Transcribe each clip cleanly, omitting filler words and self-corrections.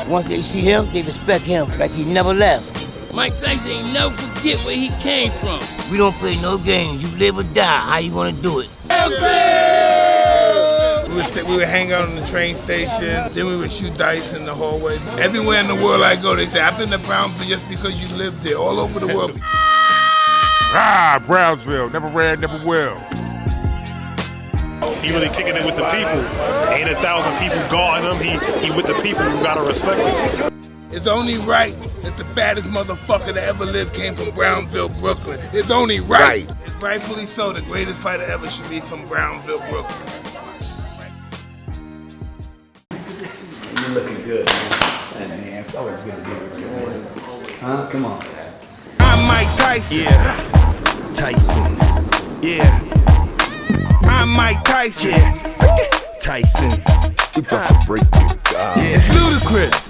Once they see him, they respect him like he never left. Mike Tyson ain't never forget where he came from. We don't play no games. You live or die. How you gonna do it? We would hang out on the train station. Then we would shoot dice in the hallway. Everywhere in the world I go, they say, I've been to Brownsville just because you lived there. All over the world. Brownsville. Never ran, never will. He really kicking it with the people. Ain't 1,000 people guarding him. He with the people. You gotta respect him. It's only right that the baddest motherfucker that ever lived came from Brownsville, Brooklyn. It's only right. It's rightfully so. The greatest fighter ever should be from Brownsville, Brooklyn. You're looking good, man. It's always good to be with you. Huh? Come on. I'm Mike Tyson. Yeah. Tyson. Yeah. I'm Mike Tyson. Yeah. Tyson. We about to break this down. Yeah. It's ludicrous.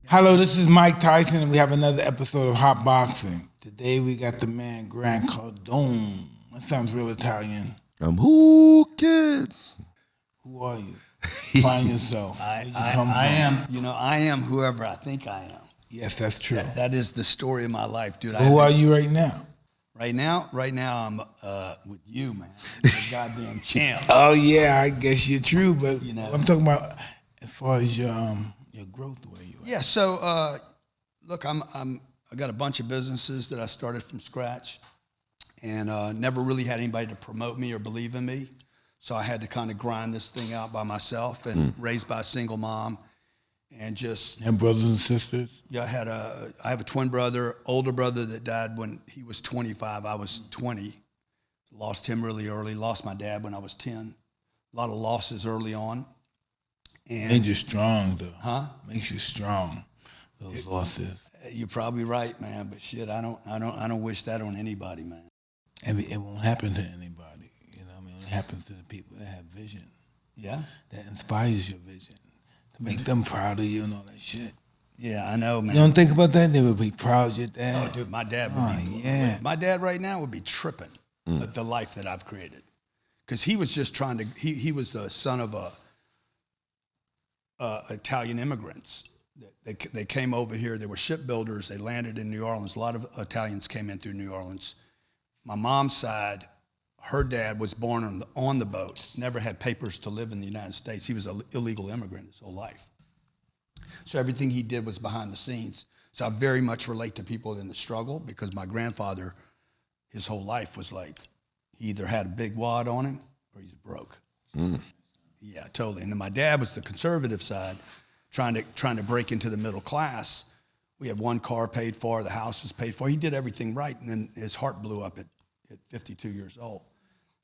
Hello, this is Mike Tyson, and we have another episode of Hotboxin. Today we got the man Grant Cardone. That sounds real Italian. I'm who kid? Who are you? Find yourself. I am. You know, I am whoever I think I am. Yes, that's true. That is the story of my life, dude. Who are you right now? Right now, I'm with you, man. You're a goddamn champ. Oh yeah, I guess you're true, but You know. I'm talking about as far as your growth, where you are. Yeah. So, look, I got a bunch of businesses that I started from scratch, and never really had anybody to promote me or believe in me. So I had to kind of grind this thing out by myself, and raised by a single mom, and just. And brothers and sisters? Yeah, I have a twin brother, older brother that died when he was 25. I was 20. Lost him really early. Lost my dad when I was 10. A lot of losses early on. And Made you strong, though. Huh? Makes you strong. Those losses. You're probably right, man. But shit, I don't wish that on anybody, man. And it won't happen to anybody. You know, it only happens to the people that have vision. Yeah. That inspires your vision. To make them proud of you and all that shit. Yeah, I know, man. You don't think about that? They would be proud of your dad. Oh, dude, my dad would be. Yeah. My dad right now would be tripping at the life that I've created, because he was just trying to. He was the son of Italian immigrants. They came over here. They were shipbuilders. They landed in New Orleans. A lot of Italians came in through New Orleans. My mom's side, her dad was born on the boat. Never had papers to live in the United States. He was an illegal immigrant his whole life. So everything he did was behind the scenes. So I very much relate to people in the struggle, because my grandfather, his whole life was like, he either had a big wad on him or he's broke. Yeah, totally. And then my dad was the conservative side, trying to break into the middle class. We had one car paid for, the house was paid for. He did everything right, and then his heart blew up at 52 years old.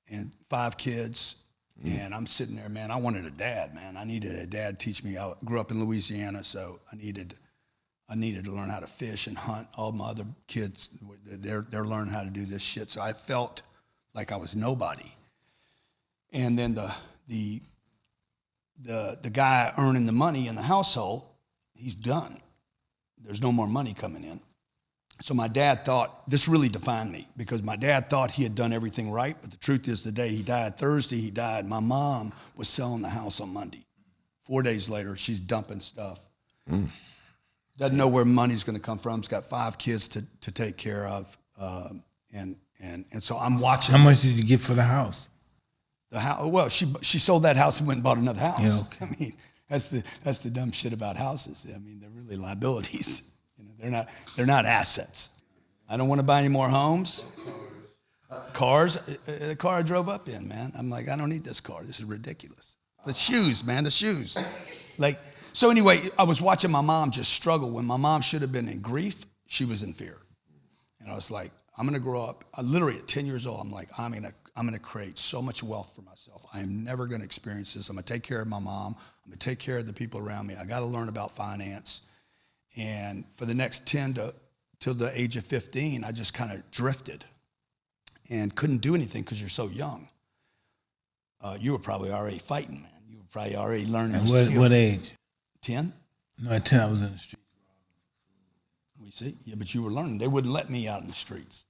And 5 kids, and I'm sitting there, man, I wanted a dad, man. I needed a dad to teach me. I grew up in Louisiana, so I needed to learn how to fish and hunt. All my other kids, they're learning how to do this shit. So I felt like I was nobody. And then the guy earning the money in the household, he's done. There's no more money coming in. So my dad thought, this really defined me, because my dad thought he had done everything right, but the truth is, the day he died, Thursday he died, my mom was selling the house on Monday. 4 days later, she's dumping stuff. Doesn't know where money's gonna come from. She's got 5 kids to take care of. And so I'm watching. How much did you get for the house? The house, well, she sold that house and went and bought another house. Yeah, okay. I mean, that's the dumb shit about houses. I mean, they're really liabilities. You know, they're not assets. I don't want to buy any more homes. Cars, the car I drove up in, man. I'm like, I don't need this car. This is ridiculous. The shoes, man, the shoes. Like, so anyway, I was watching my mom just struggle. When my mom should have been in grief, she was in fear. And I was like, I'm gonna grow up. Literally at 10 years old, I'm like, I'm gonna create so much wealth for myself. I am never gonna experience this. I'm gonna take care of my mom. I'm gonna take care of the people around me. I gotta learn about finance. And for the next 10 till the age of 15, I just kind of drifted and couldn't do anything because you're so young. You were probably already fighting, man. You were probably already learning. At what age? 10? No, at 10 I was in the street. We see? Yeah, but you were learning. They wouldn't let me out in the streets.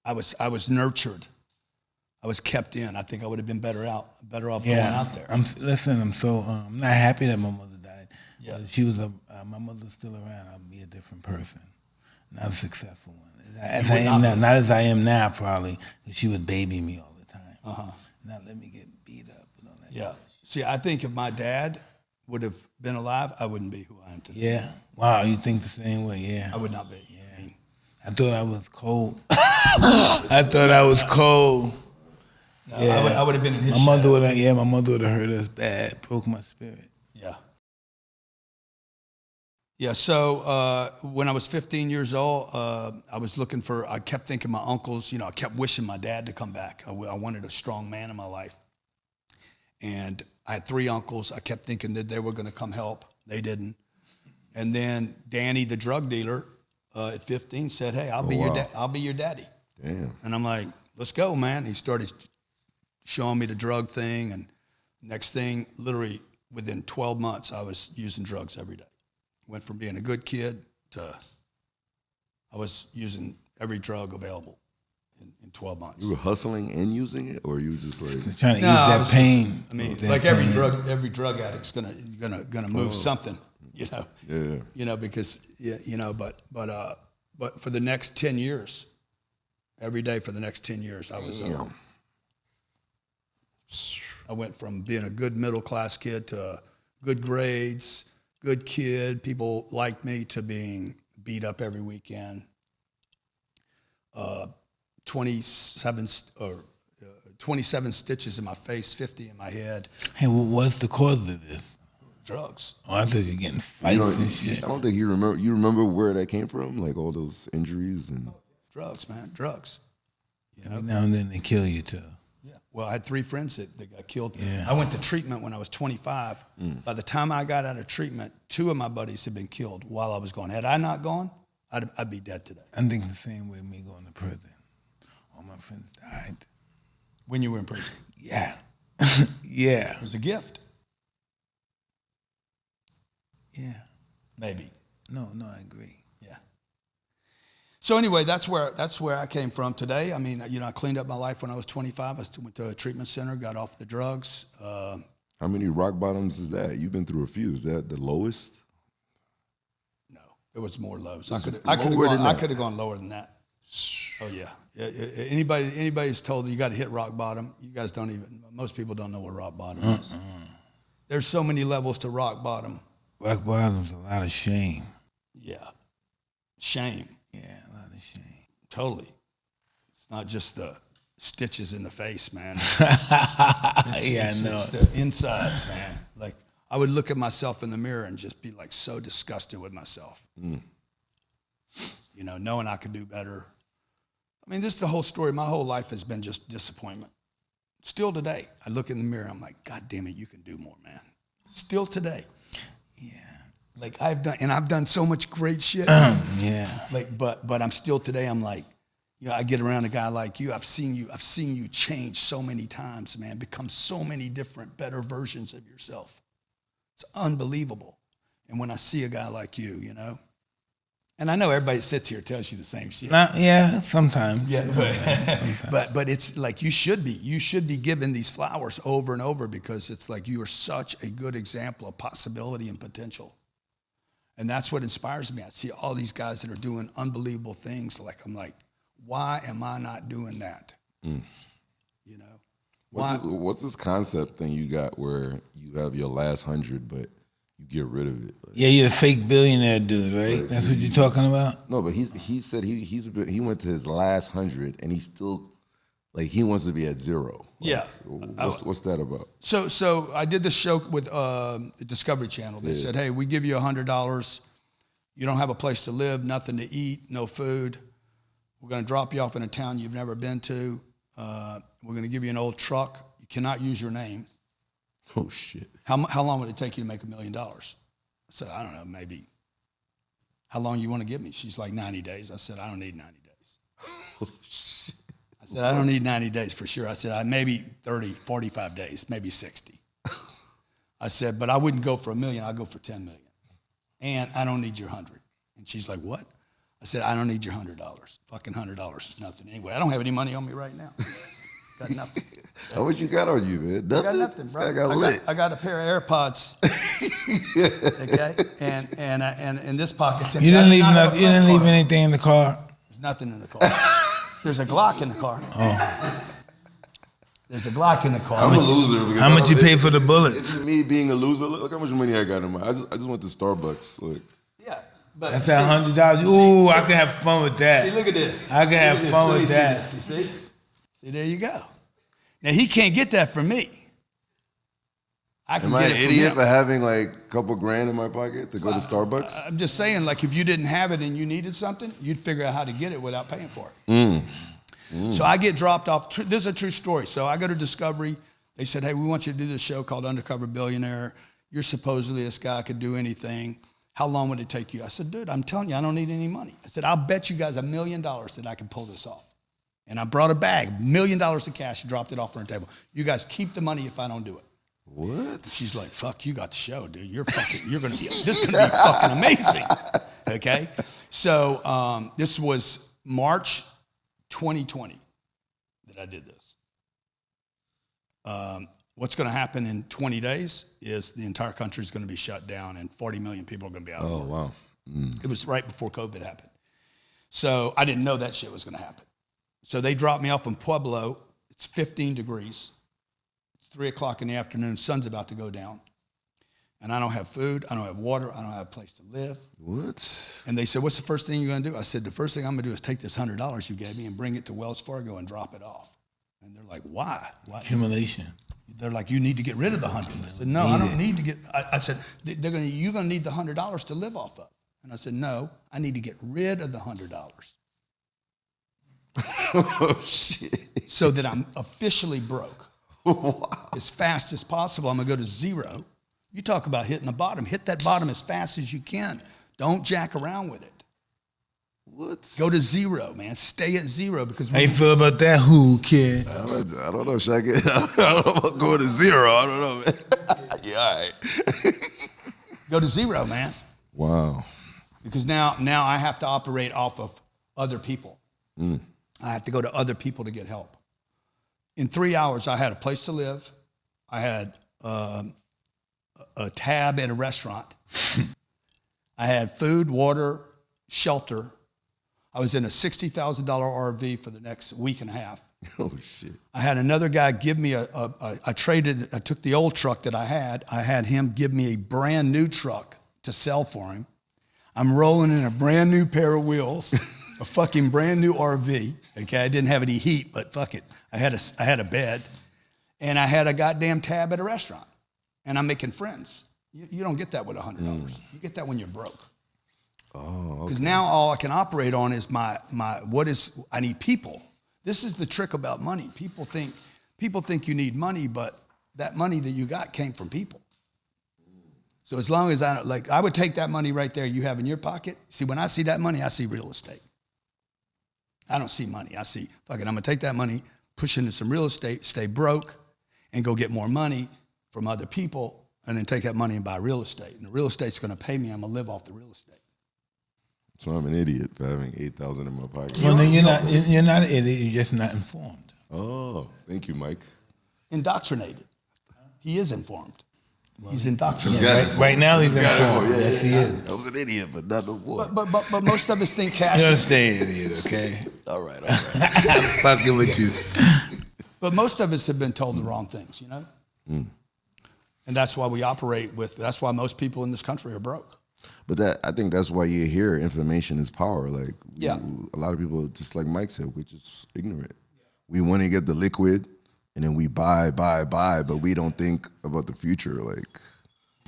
I was nurtured. I was kept in. I think I would have been better off going out there. I'm not happy that my mother died. Yeah. If she was my mother was still around, I'd be a different person, not a successful one. As I am now, not as I am now, probably, because she would baby me all the time. Not let me get beat up and all that. Yeah. See, I think if my dad would have been alive, I wouldn't be who I am today. Yeah. Wow, you think the same way? Yeah. I would not be. Yeah. I thought I was cold. I thought I was cold. No, I would have been in his my mother would have hurt us bad, broke my spirit. Yeah. Yeah, so when I was 15 years old, I kept thinking my uncles, I kept wishing my dad to come back. I wanted a strong man in my life. And I had 3 uncles. I kept thinking that they were going to come help. They didn't. And then Danny, the drug dealer, at 15 said, hey, I'll be your daddy. Damn. And I'm like, let's go, man. He started showing me the drug thing. And next thing, literally within 12 months, I was using drugs every day. Went from being a good kid to I was using every drug available in 12 months. You were hustling and using it, or you were just like trying to ease that pain? Like every drug addict's gonna move something, Yeah. Because but for the next 10 years, every day for the next 10 years, I went from being a good middle class kid to good grades, good kid, people liked me, to being beat up every weekend. 27 stitches in my face, 50 in my head. Hey, what's the cause of this? Drugs. Oh, I thought you were getting fights and shit. I don't think you remember. You remember where that came from, like all those injuries and drugs, man, drugs. Every now and then they kill you too. Yeah. Well, I had 3 friends that got killed. Yeah. I went to treatment when I was 25. By the time I got out of treatment, 2 of my buddies had been killed while I was gone. Had I not gone, I'd be dead today. I think the same way me going to prison. All my friends died. When you were in prison? Yeah. Yeah. It was a gift. Yeah. Maybe. No, I agree. Yeah. So anyway, that's where I came from today. I mean, I cleaned up my life when I was 25. I went to a treatment center, got off the drugs. how many rock bottoms is that? You've been through a few. Is that the lowest? No, it was more lows. It's I lower could have gone lower than that. Oh yeah. Anybody's told you got to hit rock bottom. You guys don't even. Most people don't know what rock bottom is. There's so many levels to rock bottom. Rock bottom's a lot of shame. Yeah, shame. Yeah, a lot of shame. Totally. It's not just the stitches in the face, man. It's the insides, man. Like, I would look at myself in the mirror and just be like so disgusted with myself. Knowing I could do better. I mean, this is the whole story. My whole life has been just disappointment. Still today, I look in the mirror, I'm like, God damn it, you can do more, man. Still today. Yeah. Like I've done so much great shit. Yeah. Like, but I'm still today, I'm like, I get around a guy like you. I've seen you change so many times, man, become so many different, better versions of yourself. It's unbelievable. And when I see a guy like you, and I know everybody sits here and tells you the same shit. Yeah, sometimes. Yeah, but it's like you should be given these flowers over and over, because it's like you are such a good example of possibility and potential. And that's what inspires me. I see all these guys that are doing unbelievable things. Like, I'm like, why am I not doing that? What's this concept thing you got where you have your last 100, but you get rid of it? Yeah, you're a fake billionaire dude, right? That's what you're talking about? No, but he said he went to his last 100 and he still, like, he wants to be at 0. Yeah. What's that about? So I did this show with the Discovery Channel. They said, hey, we give you $100. You don't have a place to live, nothing to eat, no food. We're going to drop you off in a town you've never been to. We're going to give you an old truck. You cannot use your name. Oh, shit. How long would it take you to make $1 million? I said, I don't know, maybe. How long you want to give me? She's like, 90 days. I said, I don't need 90 days. Oh, shit. I said, I don't need 90 days for sure. I said, maybe 30, 45 days, maybe 60. I said, but I wouldn't go for $1 million. I'd go for 10 million. And I don't need your 100. And she's like, what? I said, I don't need your $100. Fucking $100 is nothing anyway. I don't have any money on me right now. Got nothing. How much you got on you, man? Nothing? I got nothing, bro. I got lit. I got a pair of AirPods. Okay, and in this pocket's empty. You didn't leave nothing. You didn't leave anything in the car. There's nothing in the car. There's a Glock in the car. Oh. There's a Glock in the car. I'm a loser. How much you pay for the bullets? It's me being a loser. Look how much money I got in my. I just went to Starbucks. Look. Yeah, but That's that $100. Ooh, I can have fun with that. See, look at this. I can have fun with that. You see? See, there you go. Now he can't get that from me. I can Am I get an it from idiot him. for having like a couple grand in my pocket to go to Starbucks? I'm just saying, like, if you didn't have it and you needed something, you'd figure out how to get it without paying for it. So I get dropped off. This is a true story. So I go to Discovery. They said, hey, we want you to do this show called Undercover Billionaire. You're supposedly this guy could do anything. How long would it take you? I said, dude, I'm telling you, I don't need any money. I said, I'll bet you guys $1 million that I can pull this off. And I brought a bag, $1 million of cash, dropped it off on the table. You guys keep the money if I don't do it. What? She's like, fuck, you got the show, dude. You're gonna be, this is gonna be fucking amazing. Okay? So this was March 2020 that I did this. What's gonna happen in 20 days is the entire country is gonna be shut down and 40 million people are gonna be out of work. Oh, wow. It was right before COVID happened. So I didn't know that shit was gonna happen. So they dropped me off in Pueblo. It's 15 degrees. 3 o'clock in the afternoon, sun's about to go down. And I don't have food, I don't have water, I don't have a place to live. What? And they said, what's the first thing you're gonna do? I said, the first thing I'm gonna do is take this $100 you gave me and bring it to Wells Fargo and drop it off. And they're like, why? Accumulation. They're like, you need to get rid of the 100. I said, no, I don't need to get, I said, you're gonna need the $100 to live off of. And I said, no, I need to get rid of the $100. Oh, shit. So that I'm officially broke. Wow. As fast as possible. I'm gonna go to zero. You talk about hitting the bottom. Hit that bottom as fast as you can. Don't jack around with it. What? Go to zero, man. Stay at zero because How you feel about that, who, kid? I don't know, Shaq. I don't know about going to zero. I don't know, man. Yeah, all right. go to zero, man. Wow. Because now I have to operate off of other people. I have to go to other people to get help. In 3 hours, I had a place to live. I had a tab at a restaurant. I had food, water, shelter. I was in a $60,000 RV for the next week and a half. Oh, shit. I had another guy give me I took the old truck that I had him give me a brand new truck to sell for him. I'm rolling in a brand new pair of wheels, a fucking brand new RV. Okay, I didn't have any heat, but fuck it. I had a bed, and I had a goddamn tab at a restaurant, and I'm making friends. You don't get that with $100. You get that when you're broke. Oh, okay. Because now all I can operate on is I need people. This is the trick about money. People think you need money, but that money that you got came from people. So as long as I would take that money right there you have in your pocket. See, when I see that money, I see real estate. I don't see money. I see, fuck it, I'm gonna take that money, push into some real estate, stay broke, and go get more money from other people, and then take that money and buy real estate. And the real estate's gonna pay me, I'm gonna live off the real estate. So I'm an idiot for having $8,000 in my pocket. Well, then you're not an idiot, you're just not informed. Oh, thank you, Mike. Indoctrinated. He is informed. He's indoctrinated. Right now he's informed. Yeah, Yes, he is. I was an idiot, but not no more. But most of us think cash You're is, stay an idiot, okay? All right. I'm fucking with you. but most of us have been told the wrong things, you know? And that's why we operate that's why most people in this country are broke. But I think that's why you hear information is power. Like, a lot of people, just like Mike said, we're just ignorant. We want to get the liquid, and then we buy, but we don't think about the future. Like,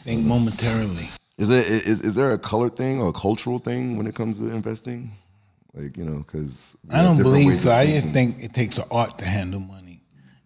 Think momentarily. Is there a color thing or a cultural thing when it comes to investing? Like, because I don't believe so. I just think it takes an art to handle money.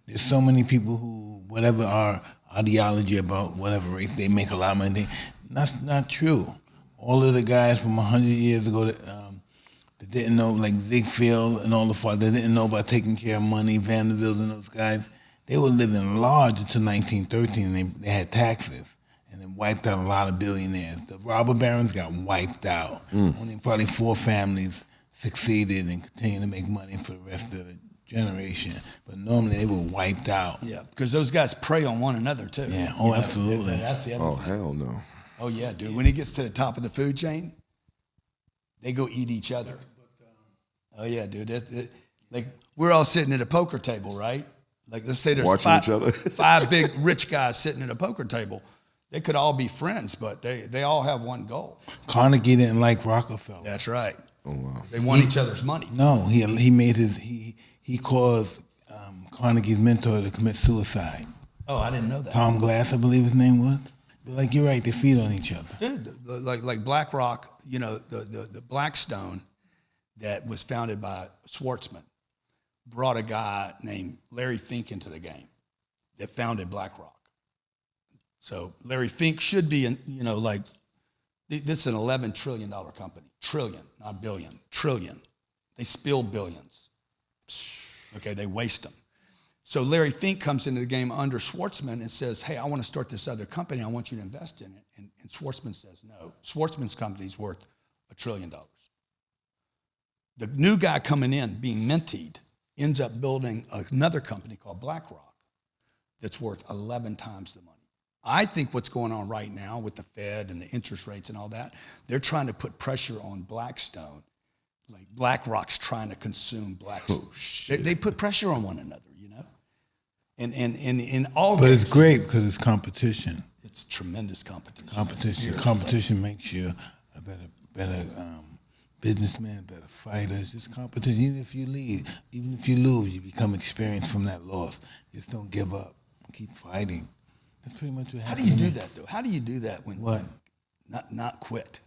There's so many people who, whatever our ideology about whatever race, they make a lot of money. That's not true. All of the guys from 100 years ago that didn't know, like Ziegfeld and all the fathers, they didn't know about taking care of money, Vanderbilt and those guys, they were living large until 1913, and they had taxes. And it wiped out a lot of billionaires. The robber barons got wiped out. Only probably 4 families succeeded and continued to make money for the rest of the generation, but normally they were wiped out. Yeah, because those guys prey on one another too. Yeah, oh, absolutely. That's the other Oh, thing. hell no. Oh yeah, dude. When it gets to the top of the food chain, they go eat each other. Oh yeah, dude. Like we're all sitting at a poker table, right? Like let's say there's Watching each other. 5 big rich guys sitting at a poker table. They could all be friends, but they all have one goal. Carnegie didn't like Rockefeller. That's right. Oh, wow. They want each other's money. No, he made he caused Carnegie's mentor to commit suicide. Oh, I didn't know that. Tom Glass, I believe his name was. But like you're right, they feed on each other. Dude, like BlackRock, you know, the Blackstone that was founded by Schwartzman brought a guy named Larry Fink into the game that founded BlackRock. So Larry Fink should be, this is an $11 trillion company. Trillion, not billion. Trillion. They spill billions. Okay, they waste them. So Larry Fink comes into the game under Schwartzman and says, hey, I want to start this other company. I want you to invest in it. And Schwartzman says no. Schwartzman's company's worth $1 trillion. The new guy coming in, being mintied, ends up building another company called BlackRock that's worth 11 times the money. I think what's going on right now with the Fed and the interest rates and all that, they're trying to put pressure on Blackstone. Like BlackRock's trying to consume Blackstone. Oh, shit. They put pressure on one another, you know? And in all But games, it's great because it's competition. it's tremendous competition. Competition makes you a better businessman, better fighter. It's just competition. Even if you lose, you become experienced from that loss. Just don't give up. Keep fighting. That's pretty much what How happened. do you do that, though? How do you do that when What? not quit?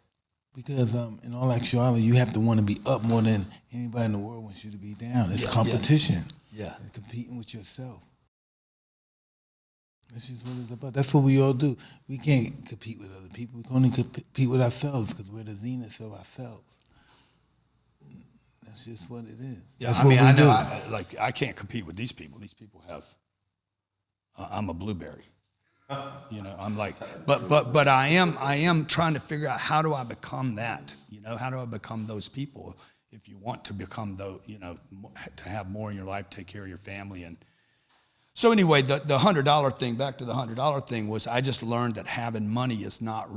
Because in all actuality, you have to want to be up more than anybody in the world wants you to be down. It's competition. Yeah. It's competing with yourself. This is what it's about. That's what we all do. We can't compete with other people. We can only compete with ourselves because we're the zenith of ourselves. That's just what it is. Yeah, That's I mean, what we I know, do. I can't compete with these people. These people have, I'm a blueberry. You know, I'm like, but I am trying to figure out how do I become that? You know, how do I become those people? If you want to become those, you know, to have more in your life, take care of your family, and so anyway, the $100 thing. Back to the $100 thing was I just learned that having money is not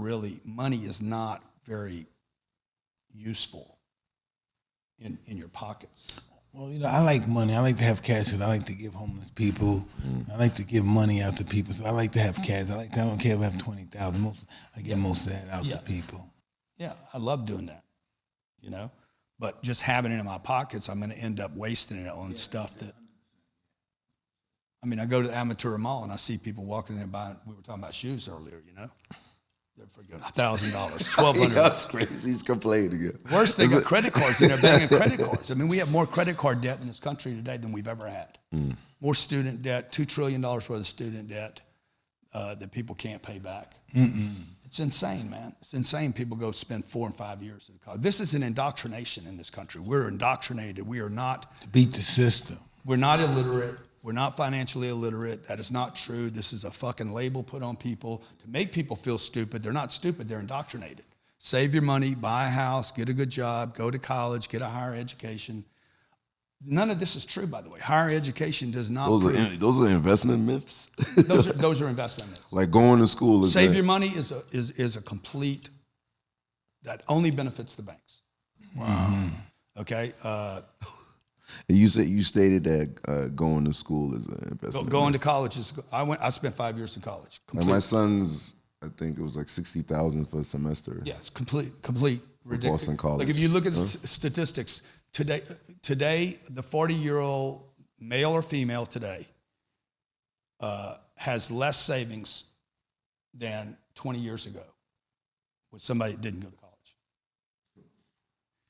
very useful in your pockets. Well, you know, I like money. I like to have cash. I like to give homeless people. I like to give money out to people. So I like to have cash. I don't care if I have 20,000. I give most of that out to people. Yeah, I love doing that. You know, but just having it in my pockets, I'm going to end up wasting it on stuff that. I mean, I go to the Aventura Mall and I see people walking there buying. We were talking about shoes earlier. You know, they're freaking $1,000, $1,200. That's crazy. He's complaining again. Worse, they got credit cards and they're banging credit cards. I mean, we have more credit card debt in this country today than we've ever had. More student debt, $2 trillion worth of student debt that people can't pay back. It's insane, man. It's insane. People go spend 4 and 5 years in college. This is an indoctrination in this country. We're indoctrinated. We are not. To beat the system. We're not illiterate. We're not financially illiterate. That is not true. This is a fucking label put on people to make people feel stupid. They're not stupid. They're indoctrinated. Save your money, buy a house, get a good job, go to college, get a higher education. None of this is true, by the way. Higher education does not. Those are investment myths. those are investment myths. Like going to school is. Save your money is a complete. That only benefits the banks. Wow. Okay. You stated that going to school is an investment. Going to college is. I spent 5 years in college. Like my son's, I think it was like $60,000 for a semester. Yeah, it's complete ridiculous. Boston College. Like if you look at statistics today, the 40-year-old male or female today has less savings than 20 years ago with somebody that didn't go to college.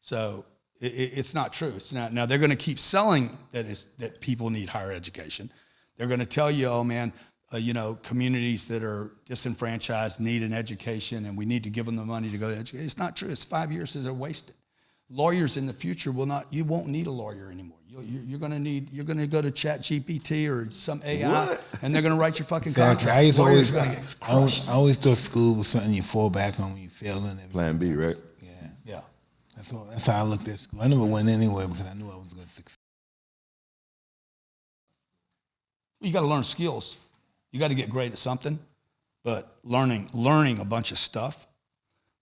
So it's not true. It's not. Now they're going to keep selling that people need higher education. They're going to tell you, oh man, communities that are disenfranchised need an education, and we need to give them the money to go to education. It's not true. It's 5 years that they're wasted. Lawyers in the future you won't need a lawyer anymore. You're going to go to ChatGPT or some AI, and they're going to write your fucking contracts. I always thought school was something you fall back on when you fail in it. Plan B, right? Yeah. That's how I looked at school. I never went anywhere because I knew I was going to succeed. Well, you got to learn skills. You got to get great at something, but learning a bunch of stuff,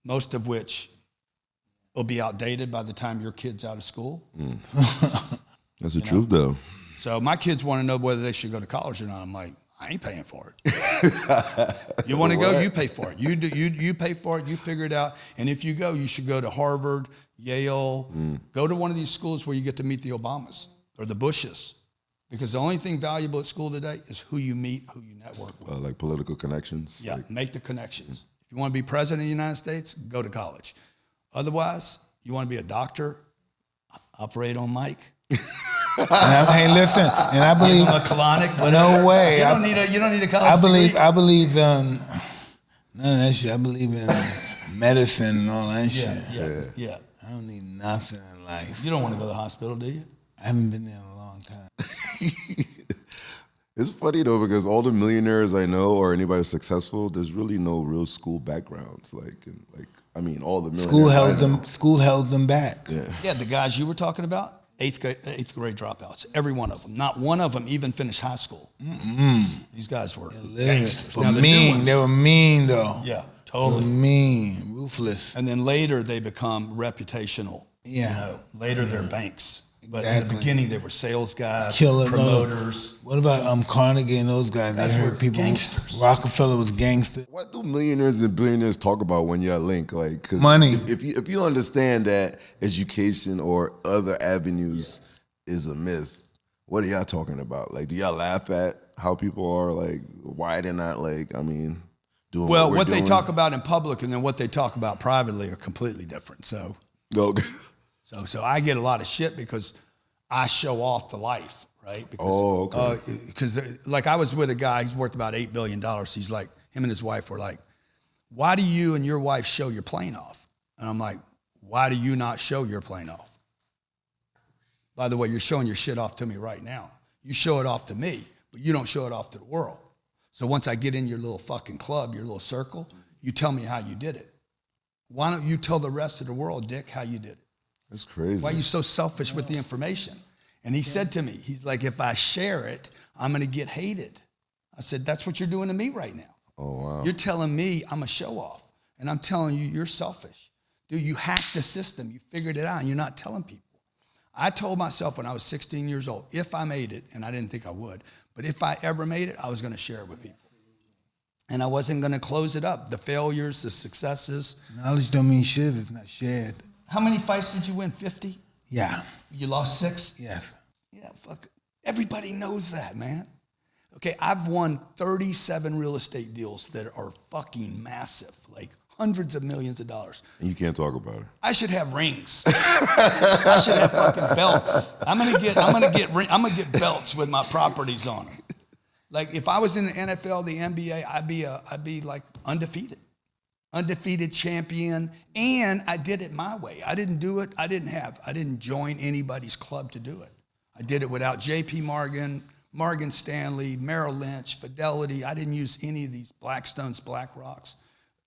most of which will be outdated by the time your kid's out of school. That's the truth, though. So my kids want to know whether they should go to college or not. I'm like, I ain't paying for it. You want to go, you pay for it. You pay for it, you figure it out. And if you go, you should go to Harvard, Yale, go to one of these schools where you get to meet the Obamas or the Bushes. Because the only thing valuable at school today is who you meet, who you network with. Like political connections? Yeah, make the connections. If you want to be president of the United States, go to college. Otherwise, you want to be a doctor, operate on Mike. Hey, listen, and I believe a colonic. No way. You don't need a college degree. I believe none of that shit. I believe in medicine and all that shit. Yeah. I don't need nothing in life. You don't want to go to the hospital, do you? I haven't been there in a long time. It's funny though, because all the millionaires I know or anybody successful, there's really no real school backgrounds. All the millionaires. School held them back. Yeah, the guys you were talking about. Eighth grade dropouts, every one of them. Not one of them even finished high school. These guys were gangsters. Now, they were mean though. Yeah, totally. They were mean, ruthless. And then later they become reputational. Yeah. Later they're banks. But in the beginning they were sales guys, promoters. What about Carnegie and those guys? That's where people gangsters. Rockefeller was gangster. What do millionaires and billionaires talk about when you're at Link? Like, 'cause money. If you understand that education or other avenues is a myth, what are y'all talking about? Like, do y'all laugh at how people are like, why they're not doing what they talk about in public and then what they talk about privately are completely different. So. Okay. So I get a lot of shit because I show off the life, right? Because, because like I was with a guy, he's worth about $8 billion. He's like, him and his wife were like, why do you and your wife show your plane off? And I'm like, why do you not show your plane off? By the way, you're showing your shit off to me right now. You show it off to me, but you don't show it off to the world. So once I get in your little fucking club, your little circle, you tell me how you did it. Why don't you tell the rest of the world, Dick, how you did it? That's crazy. Why are you so selfish with the information? And he said to me, he's like, if I share it, I'm going to get hated. I said, that's what you're doing to me right now. Oh, wow. You're telling me I'm a show off. And I'm telling you, you're selfish. Dude, you hacked the system. You figured it out, and you're not telling people. I told myself when I was 16 years old, if I made it, and I didn't think I would, but if I ever made it, I was going to share it with people. And I wasn't going to close it up. The failures, the successes. Knowledge don't mean shit if it's not shared. How many fights did you win? 50? Yeah. You lost 6? Yes. Yeah, fuck. Everybody knows that, man. Okay, I've won 37 real estate deals that are fucking massive, like hundreds of millions of dollars. And you can't talk about it. I should have rings. I should have fucking belts. I'm gonna get belts with my properties on them. Like if I was in the NFL, the NBA, I'd be like undefeated. Undefeated champion, and I did it my way. I didn't do it. I didn't join anybody's club to do it. I did it without J.P. Morgan, Morgan Stanley, Merrill Lynch, Fidelity. I didn't use any of these Blackstones, BlackRocks.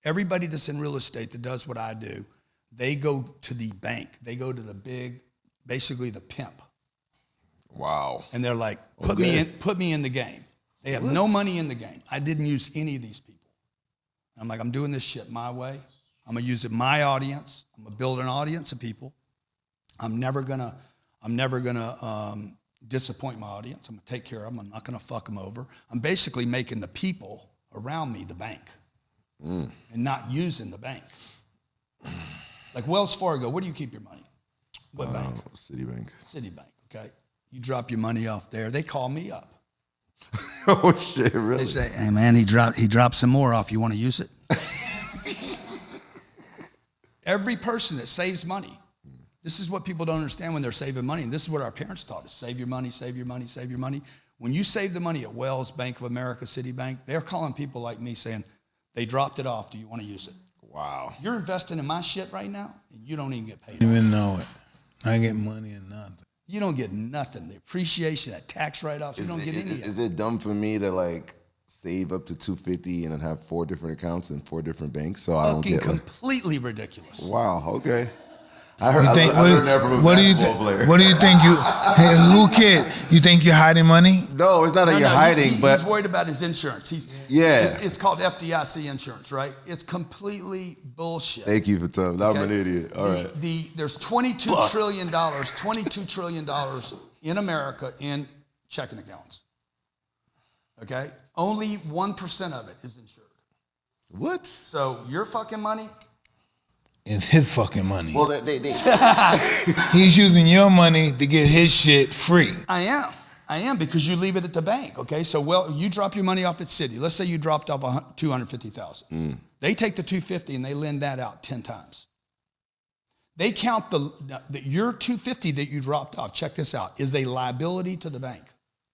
Everybody that's in real estate that does what I do, they go to the bank. They go to the big, basically the pimp. Wow. And they're like, put me in the game. They have no money in the game. I didn't use any of these people. I'm like, I'm doing this shit my way. I'm gonna use it my audience. I'm gonna build an audience of people. I'm never gonna disappoint my audience. I'm gonna take care of them. I'm not gonna fuck them over. I'm basically making the people around me the bank and not using the bank. Like Wells Fargo, where do you keep your money? What bank? Citibank. Citibank, okay. You drop your money off there. They call me up. Oh shit, really? They say, hey man, he dropped some more off. You want to use it? Every person that saves money, this is what people don't understand when they're saving money. And this is what our parents taught us. Save your money, save your money, save your money. When you save the money at Wells, Bank of America, Citibank, they're calling people like me saying, they dropped it off. Do you want to use it? Wow. You're investing in my shit right now, and you don't even get paid. I don't even know it. I get money and nothing. You don't get nothing. The appreciation, that tax write-offs, you don't get any of it. Is it dumb for me to like save up to $250 and then have 4 different accounts in 4 different banks? So I don't get completely ridiculous. Wow. Okay. I heard that from a basketball player. What do you think who kid? You think you're hiding money? No, it's not that you're hiding, but he's worried about his insurance. It's called FDIC insurance, right? It's completely bullshit. Thank you for telling me. I'm an idiot. All right. There's $22 trillion in America in checking accounts. Okay? Only 1% of it is insured. What? So your fucking money? It's his fucking money. Well, he's using your money to get his shit free. I am because you leave it at the bank. Okay, so you drop your money off at Citi. Let's say you dropped off $250,000. They take the $250 and they lend that out 10 times. They count your $250 that you dropped off. Check this out: is a liability to the bank.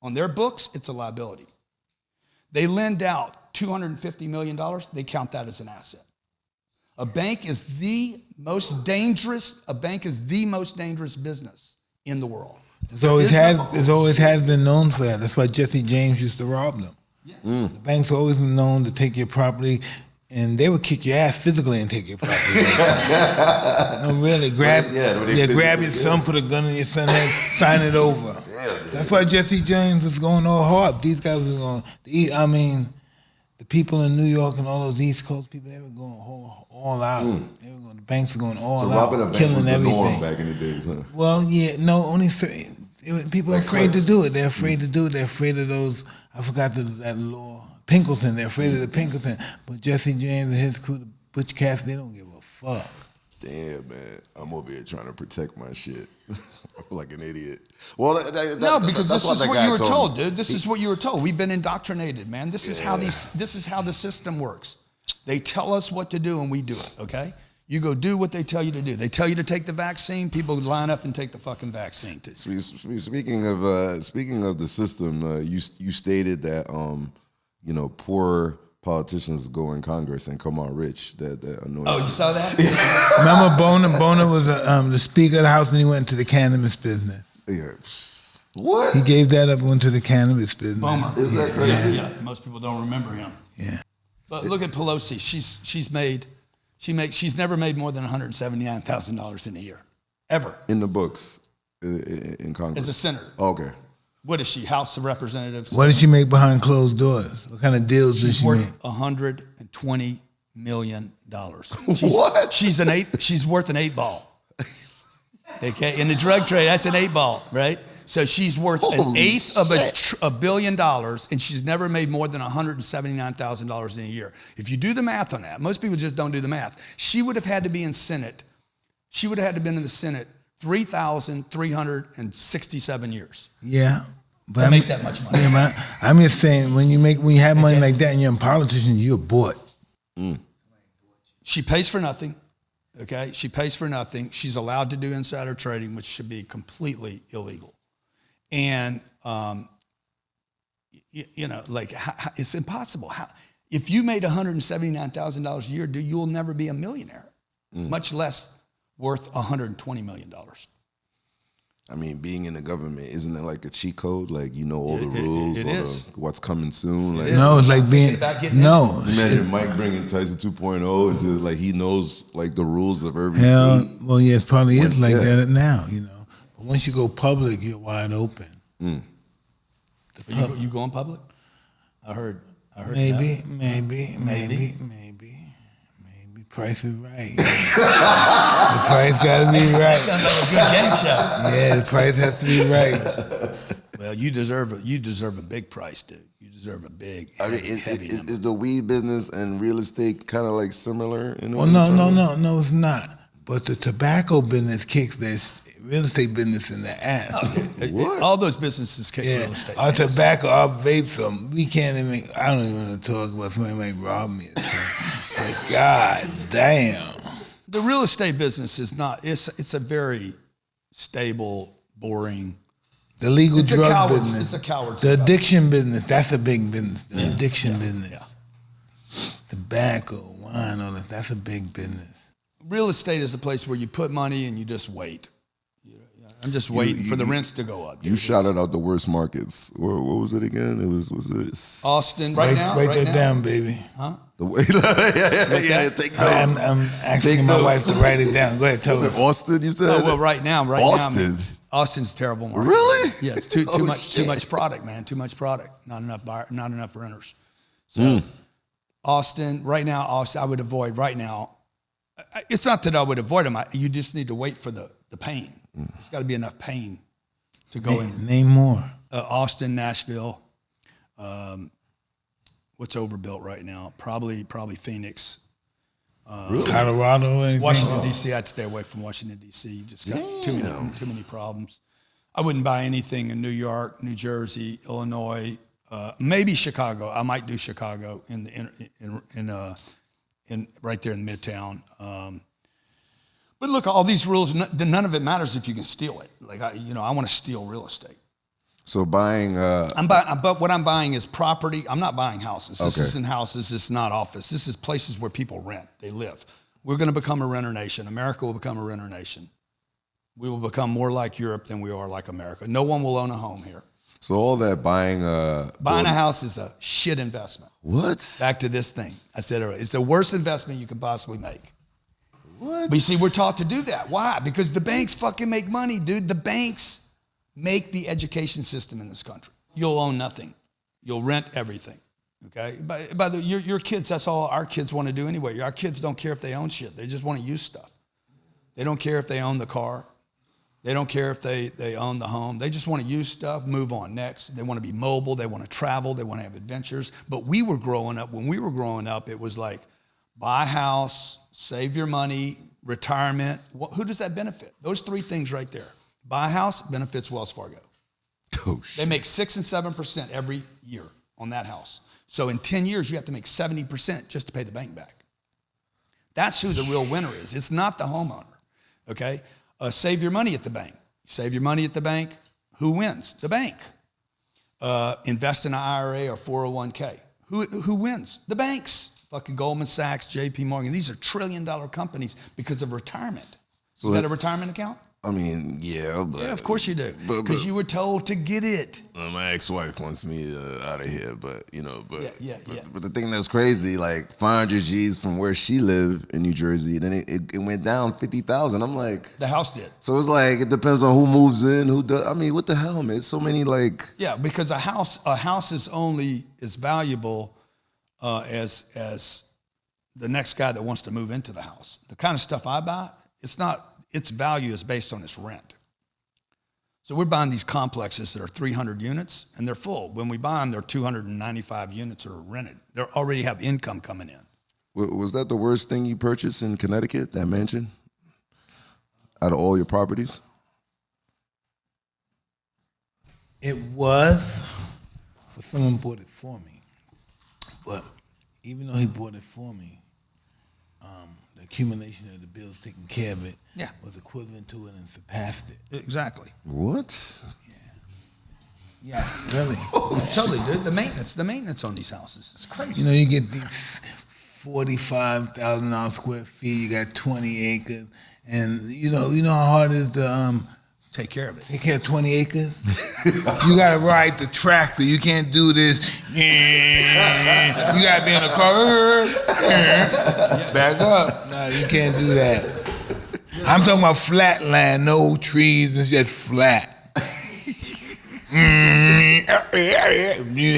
On their books, it's a liability. They lend out $250 million. They count that as an asset. A bank is the most dangerous business in the world. It always has been known for that. That's why Jesse James used to rob them. Yeah. The bank's always been known to take your property, and they would kick your ass physically and take your property. No, really, grab your son, put a gun in your son's head, sign it over. That's why Jesse James was going all hard. These guys was going. The people in New York and all those East Coast people, they were going all out. The banks were going all out, killing everything. Back in the days, huh? Well, yeah, no, only certain people are afraid to do it. They're afraid to do it. They're afraid of those. I forgot that law, Pinkerton. They're afraid of the Pinkerton. But Jesse James and his crew, the Butch Cassidy, they don't give a fuck. Damn, man, I'm over here trying to protect my shit. I feel like an idiot. Well, because this is what you were told, dude. This is what you were told. We've been indoctrinated, man. This is how the system works. They tell us what to do and we do it. Okay, you go do what they tell you to do. They tell you to take the vaccine. People line up and take the fucking vaccine. Speaking of the system, you stated that poor politicians go in Congress and come out rich. That annoys you saw that? Remember Boner was the Speaker of the House and he went into the cannabis business. Yeah. What? He gave that up and went to the cannabis business. Boomer. Is that crazy? Yeah. Most people don't remember him. Yeah. But look at Pelosi. She's never made more than $179,000 in a year, ever. In the books, in Congress. As a senator. Oh, okay. What is she? House of Representatives. What did she make behind closed doors? What kind of deals did she make? $120 million. What? She's worth an 8-ball. Okay, in the drug trade, that's an 8-ball, right? So she's worth an eighth of $1 billion, and she's never made more than $179,000 in a year. If you do the math on that, most people just don't do the math. She would have had to be in Senate. She would have had to been in the Senate 3,367 years. Yeah. But make that much money. Yeah, man, I'm just saying, when you have money like that and you're a politician, you're bought. She pays for nothing. Okay, she pays for nothing. She's allowed to do insider trading, which should be completely illegal. And it's impossible. If you made $179,000 a year, you will never be a millionaire, much less worth $120 million. I mean, being in the government, isn't it like a cheat code? Like, all the rules, it is. What's coming soon. Like, no, it's like being, no. Imagine Mike bringing Tyson 2.0 into, like, he knows, like, the rules of every state. Well, yeah, it probably is like that now, But once you go public, you're wide open. You going public? I heard. Maybe. Price is right. The price got to be right. Sounds like a good game show. Yeah, the price has to be right. Well, you deserve a big price, dude. You deserve a big. Heavy is the weed business and real estate kind of like similar? No, it's not. But the tobacco business kicks this real estate business in the ass. What? All those businesses kick real estate. Our tobacco, our vapes, we can't even. I don't even want to talk about somebody might rob me. God damn. The real estate business is not, it's a very stable, boring. The legal drug business. It's a coward's. The addiction business, that's a big business. The addiction business. Yeah. Tobacco, wine, all that, that's a big business. Real estate is a place where you put money and you just wait. I'm just waiting for the rents to go up. You shouted out the worst markets. What was it again? Was it Austin Write right that down, baby. Huh? The way, yeah. Take notes. I'm asking my wife to write it down. Go ahead, tell us. Austin, you said? Oh, well, right now, Austin. Austin's a terrible market. Really? Yeah, it's too much product, man. Too much product. Not enough renters. So Austin, right now, I would avoid right now. It's not that I would avoid them. You just need to wait for the pain. There's got to be enough pain to go in. Name more. Austin, Nashville. What's overbuilt right now? Probably Phoenix. Really? Colorado, anything? Washington, D.C. I'd stay away from Washington, D.C. You just got too many problems. I wouldn't buy anything in New York, New Jersey, Illinois, maybe Chicago. I might do Chicago in right there in Midtown. But look, all these rules, none of it matters if you can steal it. Like I want to steal real estate. So buying, but what I'm buying is property. I'm not buying houses. This isn't houses. This is not office. This is places where people rent. They live. We're going to become a renter nation. America will become a renter nation. We will become more like Europe than we are like America. No one will own a home here. So all that buying a house is a shit investment. What? Back to this thing I said earlier. It's the worst investment you can possibly make. What? But you see, we're taught to do that. Why? Because the banks fucking make money, dude. The banks make the education system in this country. You'll own nothing. You'll rent everything. Okay? By your kids, that's all our kids want to do anyway. Our kids don't care if they own shit. They just want to use stuff. They don't care if they own the car. They don't care if they own the home. They just want to use stuff, move on next. They want to be mobile. They want to travel. They want to have adventures. But when we were growing up, it was like buy a house, save your money, retirement. Who does that benefit? Those three things right there. Buy a house, benefits Wells Fargo. Oh, shit. They make 6 and 7% every year on that house. So in 10 years, you have to make 70% just to pay the bank back. That's who the real winner is. It's not the homeowner, okay? Save your money at the bank. Save your money at the bank. Who wins? The bank. Invest in an IRA or 401k. Who wins? The banks. Fucking Goldman Sachs, JP Morgan. These are trillion-dollar companies because of retirement. So you got a retirement account? I mean, yeah, but yeah, of course you do. Because you were told to get it. My ex-wife wants me out of here, but yeah. But the thing that's crazy, like 500 G's from where she lived in New Jersey, then it went down 50,000. I'm like, the house did. So it's like it depends on who moves in, who does. I mean, what the hell, man? So many like. Yeah, because a house is only as valuable as the next guy that wants to move into the house. The kind of stuff I buy, it's not. Its value is based on its rent. So we're buying these complexes that are 300 units, and they're full. When we buy them, they're 295 units that are rented. They already have income coming in. Was that the worst thing you purchased in Connecticut, that mansion? Out of all your properties? It was, but someone bought it for me. But even though he bought it for me, the accumulation of the bills taking care of it was equivalent to it and surpassed it. Exactly. What? Yeah, really. Totally, dude. The maintenance on these houses is crazy. You know, you get these $45,000 square feet. You got 20 acres, and you know how hard it is to take care of it. Take care of 20 acres. You gotta ride the tractor. You can't do this. You gotta be in the car. Back up. No, you can't do that. I'm talking about flat land, no trees, and just flat.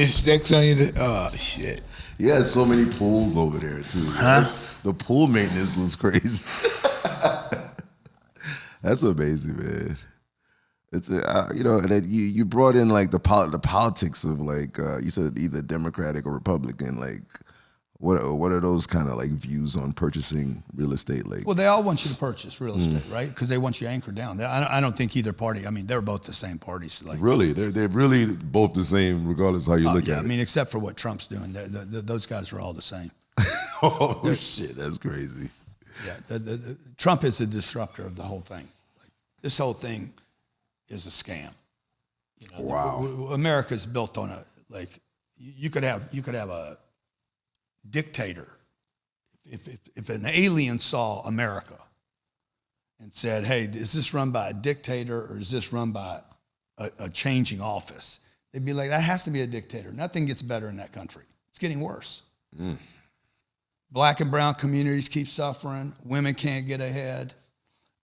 Sticks on you. Oh shit. You had so many pools over there too. Huh? The pool maintenance was crazy. That's amazing, man. It's and then you brought in like the politics of like you said either Democratic or Republican. Like what are those kind of like views on purchasing real estate? Like, well, they all want you to purchase real estate, right? Because they want you anchored down. I don't think either party. I mean, they're both the same parties. Like, really, they're really both the same, regardless how you look at it. I mean, except for what Trump's doing, those guys are all the same. Oh shit, that's crazy. Yeah, Trump is a disruptor of the whole thing. Like, this whole thing is a scam. You know, wow. America's built on you could have a dictator. If an alien saw America and said, hey, is this run by a dictator or is this run by a changing office? They'd be like, that has to be a dictator. Nothing gets better in that country. It's getting worse. Black and brown communities keep suffering. Women can't get ahead.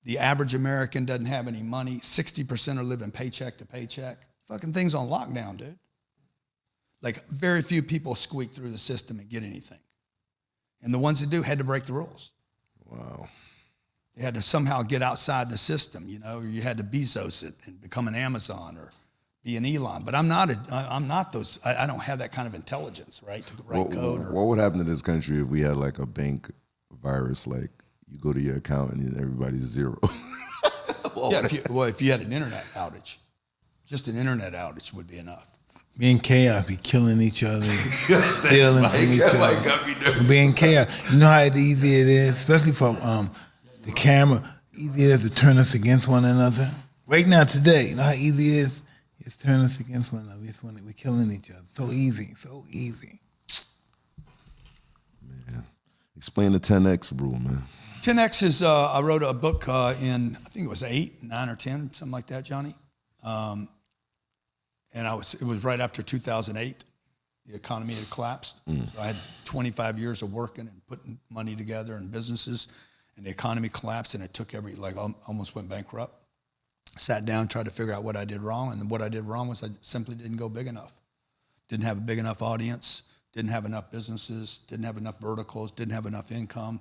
The average American doesn't have any money. 60% are living paycheck to paycheck. Fucking things on lockdown, dude. Like very few people squeak through the system and get anything. And the ones that do had to break the rules. Wow. They had to somehow get outside the system, you know, or you had to Bezos it and become an Amazon or be an Elon. But I'm not those, I don't have that kind of intelligence, right? To write code. What would happen to this country if we had like a bank virus, like you go to your account and everybody's zero? Yeah, if you had an internet outage, just an internet outage would be enough. Be in chaos, be killing each other, stealing from each other. Be in chaos. You know how easy it is, especially for the camera, easy it is to turn us against one another. Right now, today, you know how easy it is? It's turn us against one another. We're killing each other. So easy, so easy. Man, explain the 10X rule, man. 10X is, I wrote a book in, I think it was 8, 9, or 10, something like that, Johnny. And it was right after 2008. The economy had collapsed. So I had 25 years of working and putting money together and businesses, and the economy collapsed, and it took almost went bankrupt. Sat down, tried to figure out what I did wrong, and what I did wrong was I simply didn't go big enough. Didn't have a big enough audience, didn't have enough businesses, didn't have enough verticals, didn't have enough income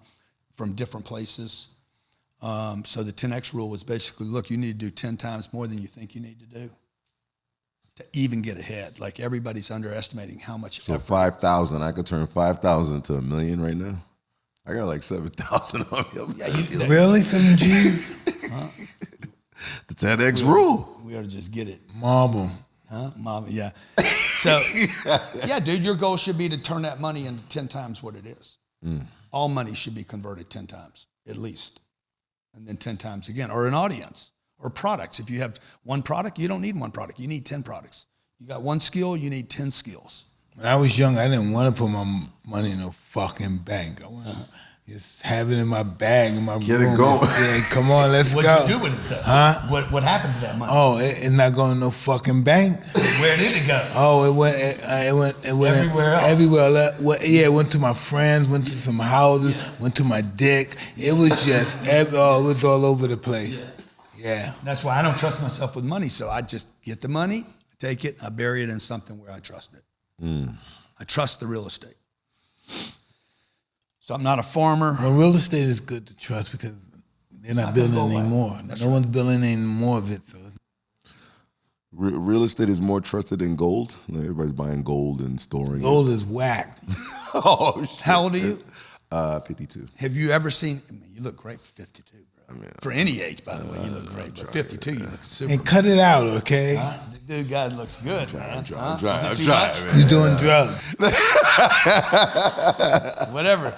from different places. So the 10X rule was basically, look, you need to do 10 times more than you think you need to do to even get ahead. Like everybody's underestimating how much. So 5,000, I could turn 5,000 to $1 million right now. I got like 7,000 on me. Yeah, really? 7 G's? The 10X rule. We ought to just get it. Marble. Huh? Marble, yeah. So, yeah, dude, your goal should be to turn that money into 10 times what it is. All money should be converted 10 times, at least. And then 10 times again. Or an audience. Or products. If you have one product, you don't need one product. You need 10 products. You got one skill, you need 10 skills. When I was young, I didn't want to put my money in a fucking bank. I want to just have it in my bag, in my room. Get it going. Yeah, come on, let's go. What'd you do with it, though? Huh? What happened to that money? Oh, it's not going to no fucking bank. Where did it go? Oh, it went Everywhere else? Everywhere. It went to my friends, went to some houses, went to my dick. It was just, it was all over the place. Yeah. That's why I don't trust myself with money. So I just get the money, take it, I bury it in something where I trust it. I trust the real estate. So I'm not a farmer. Well, real estate is good to trust because they're not building anymore. No one's building any more of it. So. Real estate is more trusted than gold. Like everybody's buying gold and storing Gold is whack. Oh, shit. How old are you? 52. Have you ever seen, you look great for 52, bro. For any age, by the way, you look great. But 52, you look super. And cut it out, okay? The dude guy looks good, man. I'm trying, man. He's doing drugs. Whatever.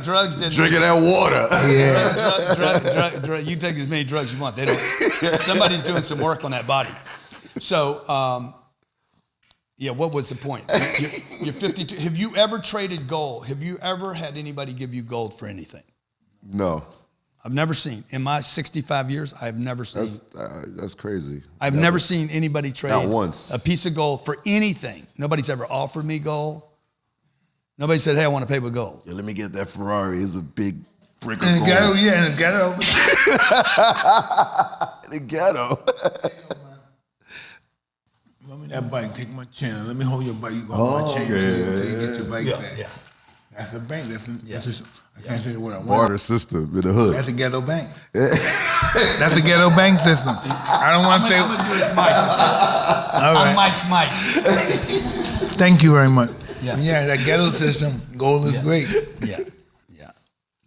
Drugs didn't. Drinking that water. Yeah. Drug, you take as many drugs you want. They don't. Somebody's doing some work on that body. So, yeah, what was the point? You're 52. Have you ever traded gold? Have you ever had anybody give you gold for anything? No. I've never seen. In my 65 years, I've never seen. That's crazy. I've never seen anybody trade Not once. a piece of gold for anything. Nobody's ever offered me gold. Nobody said, hey, I want to pay with gold. Yeah, let me get that Ferrari. It's a big brick of In the gold. ghetto, yeah, in the ghetto. In the ghetto. Let me that bike. Take my chain. Let me hold your bike. You go hold my chain until you get your bike back. Yeah. That's a bank. I can't tell you what I want. Barter system in the hood. That's a ghetto bank. That's a ghetto bank system. I don't want to say. I'm going to do this, Mike. All right. I'm Mike's Mike. Thank you very much. Yeah. That ghetto system, gold is great. Yeah.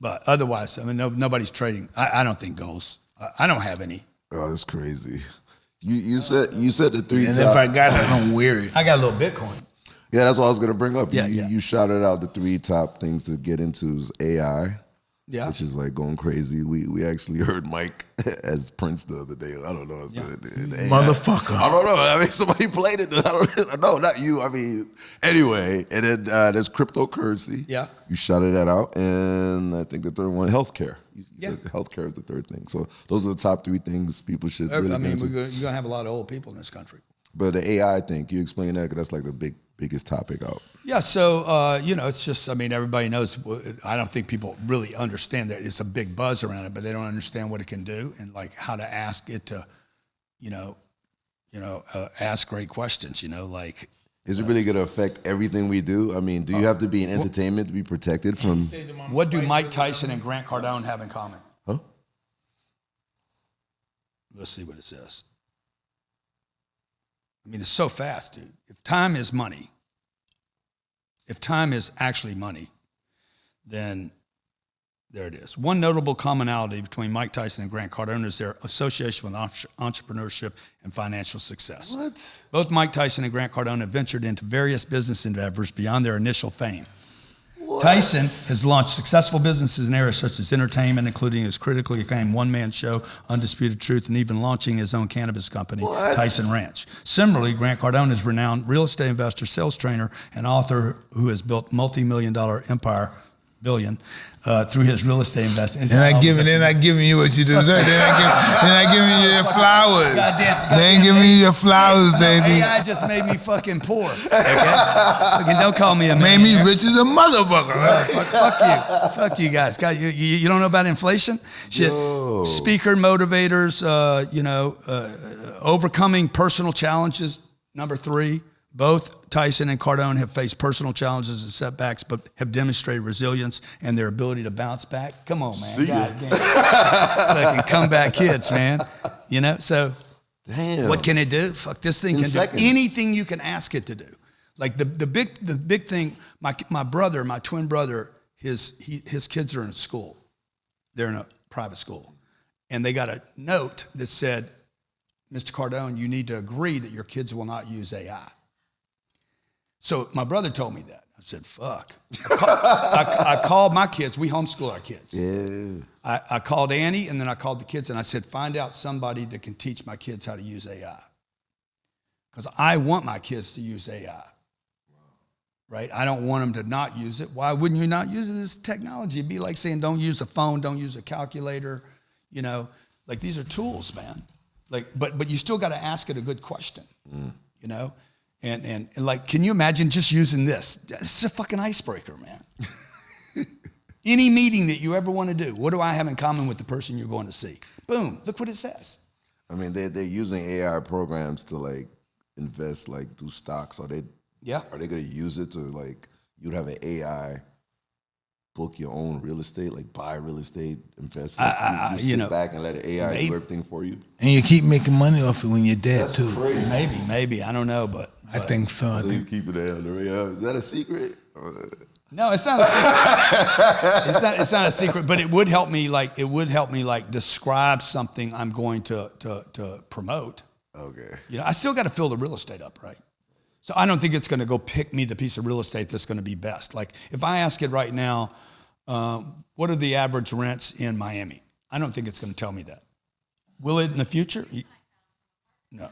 But otherwise, I mean, nobody's trading. I don't think gold's. I don't have any. Oh, that's crazy. You said the three. And if I got it, I don't wear it. I got a little Bitcoin. Yeah, that's what I was gonna bring up. Yeah, you shouted out the 3 top things to get into is AI, Yeah. which is like going crazy. We actually heard Mike as Prince the other day. I don't know. Motherfucker. I don't know. I mean, somebody played it. I don't know. Not you. I mean, anyway. And then there's cryptocurrency. Yeah. You shouted that out. And I think the third one, healthcare. You said healthcare is the third thing. So those are the top three things people should really I mean, get into. you're going to have a lot of old people in this country. But the AI thing, can you explain that? Because that's like the biggest topic out. Yeah, so, it's just, I mean, everybody knows, I don't think people really understand that it's a big buzz around it, but they don't understand what it can do and like how to ask it to, ask great questions, like. Is it really going to affect everything we do? I mean, do you have to be in entertainment to be protected from? What do Mike Tyson and Grant Cardone have in common? Huh? Let's see what it says. I mean, it's so fast, dude. If time is money, if time is actually money, then there it is. One notable commonality between Mike Tyson and Grant Cardone is their association with entrepreneurship and financial success. What? Both Mike Tyson and Grant Cardone have ventured into various business endeavors beyond their initial fame. What? Tyson has launched successful businesses in areas such as entertainment, including his critically acclaimed one-man show, Undisputed Truth, and even launching his own cannabis company, Tyson Ranch. Similarly, Grant Cardone is a renowned real estate investor, sales trainer, and author who has built multi-million-dollar empire, through his real estate investing. They're not giving you what you deserve. They're not giving you your flowers. They ain't giving you your flowers, baby. AI just made me fucking poor. Okay? Don't call me a man. Made me rich as a motherfucker. Fuck you guys. You don't know about inflation? Shit. Speaker motivators, overcoming personal challenges. Number 3. Both Tyson and Cardone have faced personal challenges and setbacks, but have demonstrated resilience and their ability to bounce back. Come on, man. God damn. Fucking comeback kids, man. So damn. What can it do? Fuck, this thing can do anything you can ask it to do. Like the big thing, my twin brother, his kids are in school. They're in a private school. And they got a note that said, Mr. Cardone, you need to agree that your kids will not use AI. So my brother told me that. I said, fuck. I called my kids. We homeschool our kids. Yeah. I called Annie, and then I called the kids, and I said, find out somebody that can teach my kids how to use AI. Because I want my kids to use AI. Right? I don't want them to not use it. Why wouldn't you not use it? It's technology. It'd be like saying don't use a phone, don't use a calculator. Like these are tools, man. Like, but you still got to ask it a good question, And like, can you imagine just using this? This is a fucking icebreaker, man. Any meeting that you ever want to do, what do I have in common with the person you're going to see? Boom, look what it says. I mean, they're using AI programs to like invest, like do stocks. Are they going to use it to like, you'd have an AI book your own real estate, like buy real estate, invest. You sit back and let an AI do everything for you. And you keep making money off it when you're dead. That's too. Crazy. Maybe. I don't know, but I think so. Please keep it on the radar. Is that a secret? No, it's not a secret. It's not a secret, but it would help me like describe something I'm going to promote. Okay. I still got to fill the real estate up, right? So I don't think it's going to go pick me the piece of real estate that's going to be best. Like if I ask it right now, what are the average rents in Miami? I don't think it's going to tell me that. Will it in the future? No.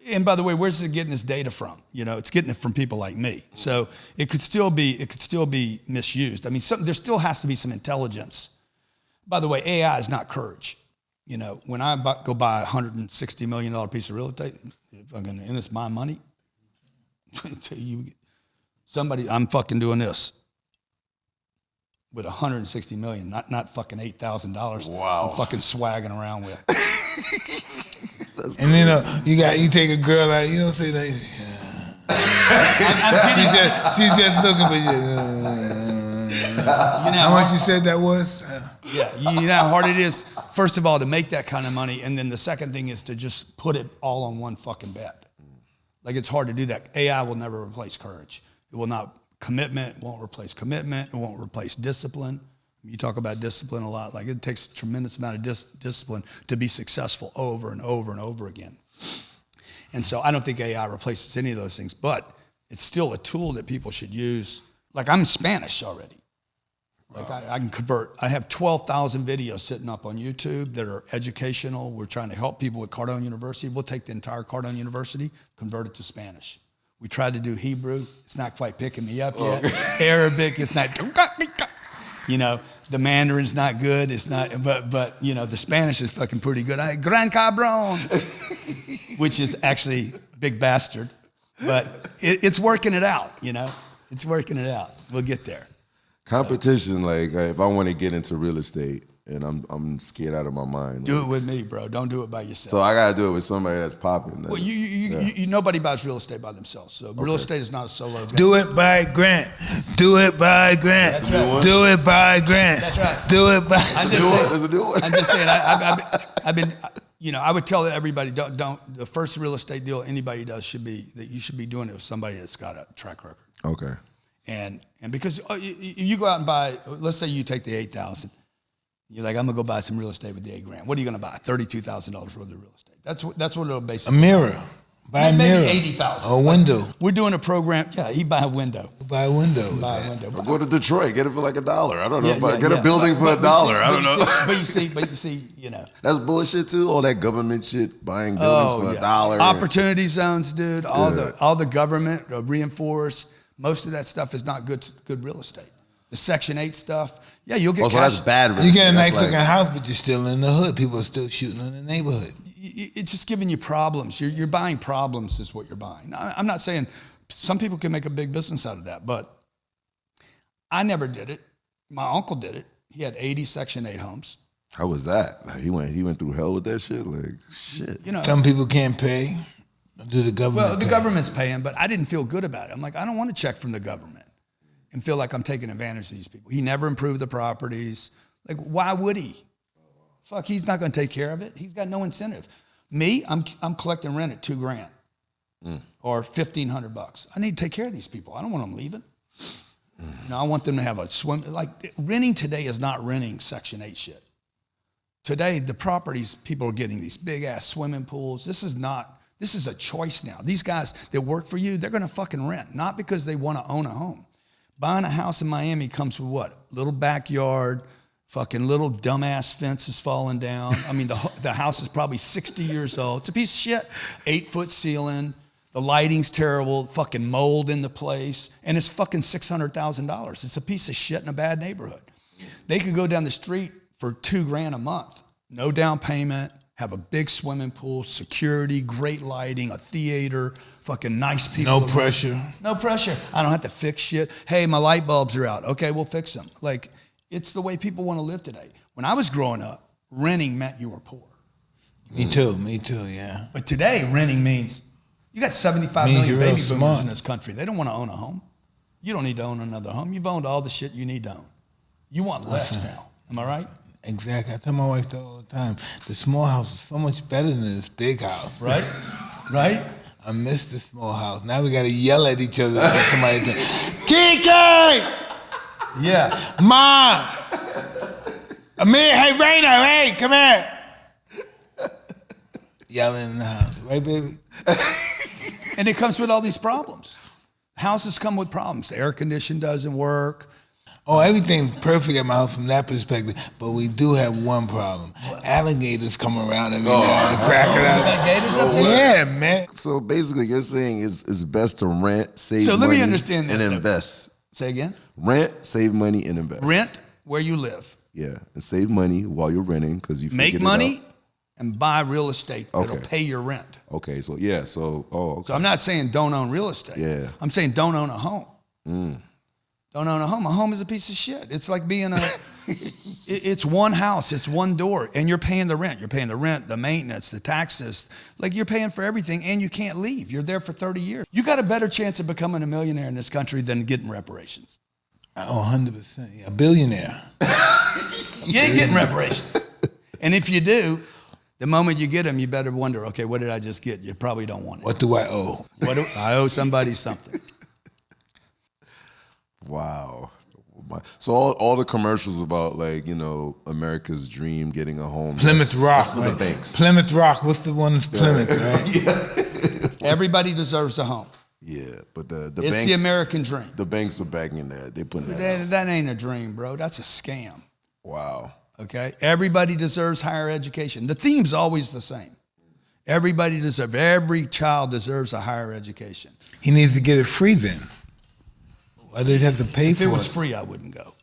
And by the way, where's it getting this data from? It's getting it from people like me. So it could still be misused. I mean, there still has to be some intelligence. By the way, AI is not courage. When I go buy a $160 million piece of real estate, and it's my money, I'm fucking doing this with $160 million, not fucking $8,000. Wow. I'm fucking swagging around with. And then you take a girl out, you don't say that. She's just looking for you. How much you said that was? Yeah, you know how hard it is, first of all, to make that kind of money, and then the second thing is to just put it all on one fucking bet. Like, it's hard to do that. AI will never replace courage. It will not. Commitment won't replace commitment. It won't replace discipline. You talk about discipline a lot. Like, it takes a tremendous amount of discipline to be successful over and over and over again. And so I don't think AI replaces any of those things, but it's still a tool that people should use. Like, I'm Spanish already. Like I can convert. I have 12,000 videos sitting up on YouTube that are educational. We're trying to help people with Cardone University. We'll take the entire Cardone University, convert it to Spanish. We tried to do Hebrew. It's not quite picking me up yet. Arabic, it's not. You know, the Mandarin's not good. It's not. But you know, the Spanish is fucking pretty good. Gran cabron, which is actually big bastard. But it's working it out. You know, it's working it out. We'll get there. Competition, like if I want to get into real estate and I'm scared out of my mind. Do it with me, bro. Don't do it by yourself. So I gotta do it with somebody that's popping. Well, nobody buys real estate by themselves. So real estate is not a solo game. Do it by Grant. Do it by Grant. That's right. Do it by Grant. That's right. Do it by. I'm just saying. I've been. You know, I would tell everybody, don't. The first real estate deal anybody does should be that you should be doing it with somebody that's got a track record. Okay. And because you go out and buy, let's say you take the 8,000, you're like, I'm gonna go buy some real estate with the $8,000. What are you gonna buy? $32,000 worth of real estate. That's what it'll basically. A mirror. Buy a mirror. Maybe 80,000. A window. We're doing a program. Yeah, he buy a window. Buy a window. Buy a window. Or go to Detroit, get it for like $1. I don't know. Get a building for $1. I don't know. But you see, you know. That's bullshit too. All that government shit, buying buildings for $1. Opportunity zones, dude. All the government reinforced. Most of that stuff is not good real estate. The Section 8 stuff, yeah, you'll get. So that's bad. You get a nice looking house, but you're still in the hood. People are still shooting in the neighborhood. It's just giving you problems. You're buying problems is what you're buying. I'm not saying some people can make a big business out of that, but I never did it. My uncle did it. He had 80 Section 8 homes. How was that? Like, he went through hell with that shit. Like shit. You know, some people can't pay. Do the government? Well, the government's paying, but I didn't feel good about it. I'm like, I don't want to check from the government and feel like I'm taking advantage of these people. He never improved the properties. Like, why would he? Fuck, he's not going to take care of it. He's got no incentive. Me, I'm collecting rent at $2,000 or $1,500. I need to take care of these people. I don't want them leaving. You know, I want them to have a swim. Like renting today is not renting Section 8 shit. Today, the properties people are getting these big ass swimming pools. This is a choice now. These guys that work for you, they're going to fucking rent, not because they want to own a home. Buying a house in Miami comes with what? Little backyard, fucking little dumbass fences falling down. I mean, the house is probably 60 years old. It's a piece of shit. 8-foot ceiling. The lighting's terrible. Fucking mold in the place. And it's fucking $600,000. It's a piece of shit in a bad neighborhood. They could go down the street for $2,000 a month. No down payment. Have a big swimming pool, security, great lighting, a theater, fucking nice people. No pressure. No pressure. I don't have to fix shit. Hey, my light bulbs are out. Okay, we'll fix them. Like, it's the way people want to live today. When I was growing up, renting meant you were poor. Me too, yeah. But today, renting means you got 75 million baby boomers in this country. They don't want to own a home. You don't need to own another home. You've owned all the shit you need to own. You want less now. Am I right? Exactly. I tell my wife that all the time. The small house is so much better than this big house. Right? Right? I miss the small house. Now we got to yell at each other. Somebody Kiki! Yeah. Mom! Amir, hey, Raina, hey, come here. Yelling in the house. Right, baby? And it comes with all these problems. Houses come with problems. The air conditioning doesn't work. Oh, everything's perfect at my house from that perspective, but we do have one problem. Alligators come around every now and crack it out. Gators up there? Yeah, man. So basically, you're saying it's best to rent, save So money, let me understand this. and invest. Say again? Rent, save money, and invest. Rent where you live. Yeah, and save money while you're renting because you Make money and buy real estate that'll pay your rent. Okay, so yeah, So I'm not saying don't own real estate. Yeah. I'm saying don't own a home. Don't own a home. A home is a piece of shit. It's like being it's one house, it's one door, and you're paying the rent. You're paying the rent, the maintenance, the taxes. Like you're paying for everything, and you can't leave. You're there for 30 years. You got a better chance of becoming a millionaire in this country than getting reparations. Oh, 100%. Yeah, a billionaire. You ain't getting reparations. And if you do, the moment you get them, you better wonder, okay, what did I just get? You probably don't want it. What do I owe? I owe somebody something. Wow. So all the commercials about like, you know, America's dream, getting a home. Plymouth Rock. That's for the banks. Plymouth Rock. What's the one that's Plymouth, right? Everybody deserves a home. Yeah, but the It's banks, the American dream. the banks are backing that. They putting that out. That ain't a dream, bro. That's a scam. Wow. Okay? Everybody deserves higher education. The theme's always the same. Every child deserves a higher education. He needs to get it free then. Why did he have to pay for it? If it was free, I wouldn't go.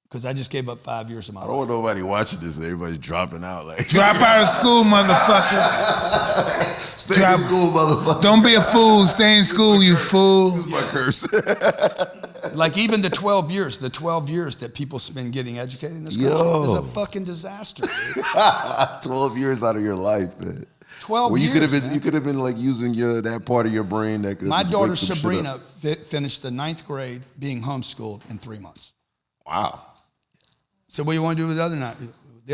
Because I just gave up 5 years of my I don't life. want nobody watching this. Everybody's dropping out. Like, Drop out of school, motherfucker. stay in school, motherfucker. Don't be a fool. Stay in school, you fool. This is my curse. Like even the 12 years that people have been getting educated in this country is a fucking disaster. Dude. 12 years out of your life, man. 12 well, you years, you could have been like using that part of your brain that could. My just daughter wake some shit Sabrina up. finished the 9th grade being homeschooled in 3 months. Wow. So what do you want to do with the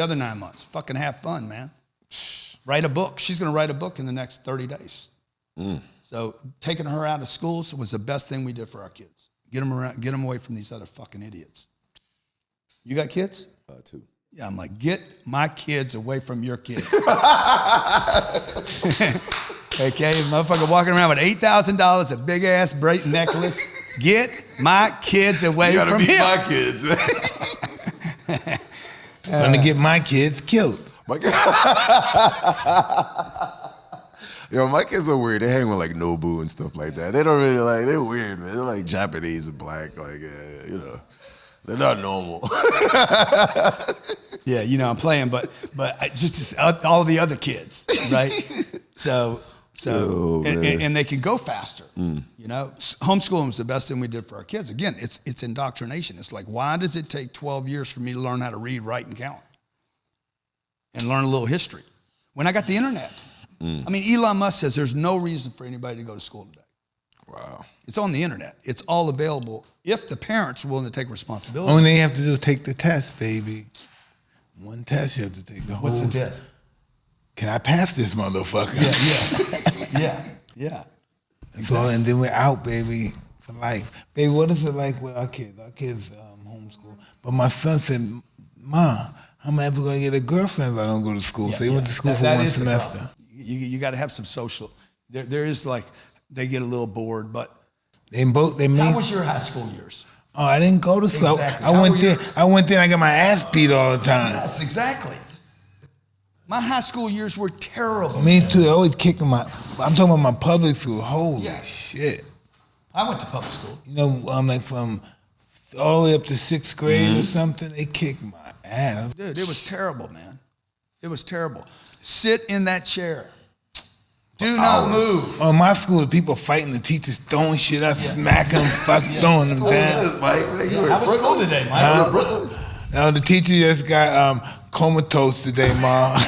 other 9 months? Fucking have fun, man. Write a book. She's going to write a book in the next 30 days. So taking her out of schools was the best thing we did for our kids. Get them away from these other fucking idiots. You got kids? 2. Yeah, I'm like, get my kids away from your kids. Okay, motherfucker walking around with $8,000, a big ass braid necklace. Get my kids away You gotta from beat him. my kids. Gonna get my kids killed. My Yo, my kids are weird. They hang with like Nobu and stuff like that. They don't really like. They're weird, man. They're like Japanese and black. Like, you know, they're not normal. Yeah, you know, I'm playing, but just all the other kids, right? So and they can go faster. You know, homeschooling was the best thing we did for our kids. Again, it's indoctrination. It's like, why does it take 12 years for me to learn how to read, write, and count, and learn a little history when I got the internet? I mean, Elon Musk says there's no reason for anybody to go to school today. Wow. It's on the internet. It's all available if the parents are willing to take responsibility. Only thing you have to do is take the test, baby. One test you have to take. The whole. What's the test? Can I pass this motherfucker? Yeah. That's all, and then we're out, baby, for life. Baby, what is it like with our kids? Our kids homeschool. But my son said, Mom, how am I ever going to get a girlfriend if I don't go to school? So he went to school for one semester. You got to have some social. There is like, they get a little bored, but. How was your high school years? Oh, I didn't go to school. Exactly. I went there and I got my ass beat all the time. That's exactly. My high school years were terrible. Me too. They always kicking I'm talking about my public school. Holy shit. I went to public school. You know, I'm like from all the way up to 6th grade or something. They kicked my ass. Dude, it was terrible, man. It was terrible. Sit in that chair. Do not move. On my school, the people fighting the teachers, throwing shit up, smacking them, throwing them down. How was school today, Mike? Now the teacher just got comatose today, Mom.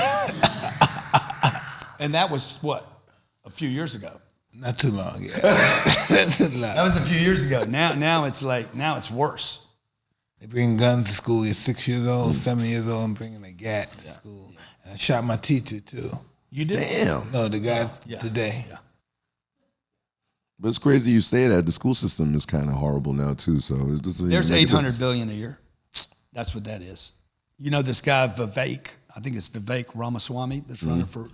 And that was what? A few years ago. Not too long, yeah. That was a few years ago. Now it's worse. They bring guns to school. You're 6 years old, 7 years old, and bringing a gat to school. And I shot my teacher too. You did? Damn. No, the guy today. Yeah. But it's crazy you say that. The school system is kind of horrible now too. So it's just there's $800 billion a year. That's what that is. You know this guy Vivek? I think it's Vivek Ramaswamy that's running for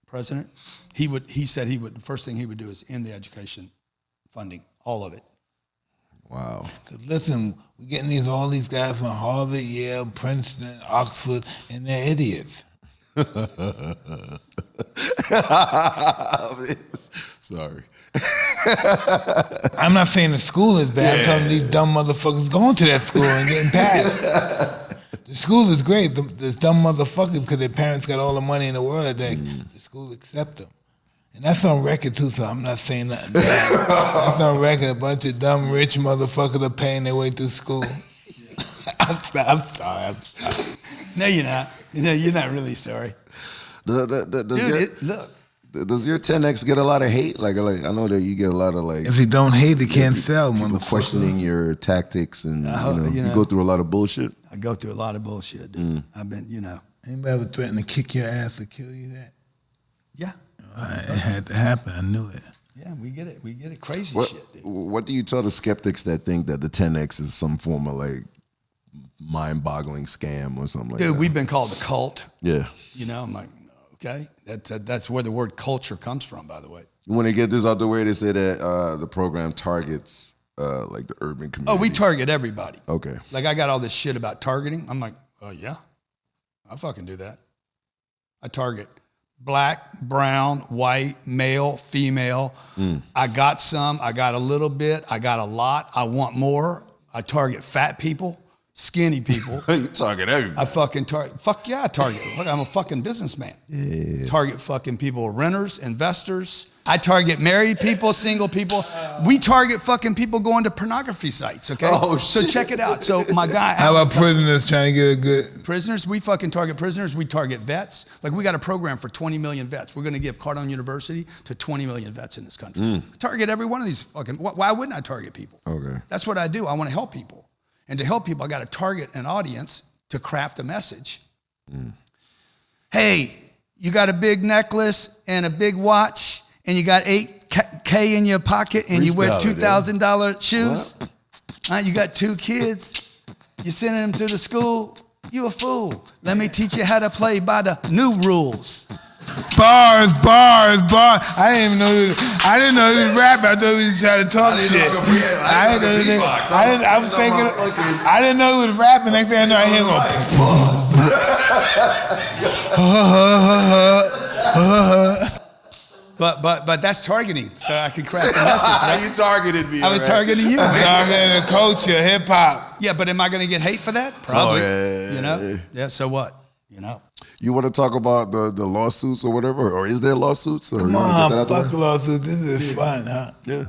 president. He said the first thing he would do is end the education funding, all of it. Wow. Cause listen, we're getting all these guys from Harvard, Yale, Princeton, Oxford, and they're idiots. Sorry. I'm not saying the school is bad. I'm telling these dumb motherfuckers going to that school and getting passed. The school is great. The dumb motherfuckers, because their parents got all the money in the world, the school accept them. And that's on record too, so I'm not saying nothing bad. That's on record. A bunch of dumb, rich motherfuckers are paying their way through school. I'm sorry. No, you're not. No, you're not really sorry. Look. Does your 10X get a lot of hate? Like I know that you get a lot of like. If you don't hate, it can't sell, people motherfucker. questioning your tactics and you go through a lot of bullshit. I go through a lot of bullshit, dude. I've been, Anybody ever threatened to kick your ass or kill you? Yeah. It had to happen. I knew it. Yeah, we get it. We get it. Crazy shit, dude. What do you tell the skeptics that think that the 10X is some form of like mind-boggling scam or something like that? Dude, we've been called a cult. Yeah. I'm like, Okay, that's where the word culture comes from, by the way. When they get this out the way, they say that the program targets like the urban community. Oh, we target everybody. Okay. Like I got all this shit about targeting. I'm like, oh yeah, I fucking do that. I target black, brown, white, male, female. I got some, I got a little bit, I got a lot, I want more. I target fat people, skinny people. You target everybody. I fucking target, fuck yeah, I target. Look, I'm a fucking businessman. Yeah. Target fucking people, renters, investors. I target married people, single people. We target fucking people going to pornography sites, okay? Oh, so shit. check it out. So my guy. How about prisoners trying to get a good? Prisoners, we fucking target prisoners. We target vets. Like we got a program for 20 million vets. We're gonna give Cardone University to 20 million vets in this country. Target every one of these fucking, why wouldn't I target people? Okay. That's what I do. I wanna help people. And to help people, I gotta target an audience to craft a message. Hey, you got a big necklace and a big watch and you got $8K in your pocket and you wear $2,000 shoes. You got 2 kids. You're sending them to the school. You a fool. Let me teach you how to play by the new rules. Bars. I didn't know he was rapping. I thought he was trying to talk shit. I didn't know he was rapping. Next thing I know, I hear him go. But that's targeting, so I can craft the message. Right? You targeted me. I was targeting you. Targeting the culture, hip hop. Yeah, but am I going to get hate for that? Probably. Oh, yeah. You know? Yeah. So what? You know. You want to talk about the lawsuits or whatever, or is there lawsuits? Or Come on, fuck lawsuits. This is fun, huh? Yeah.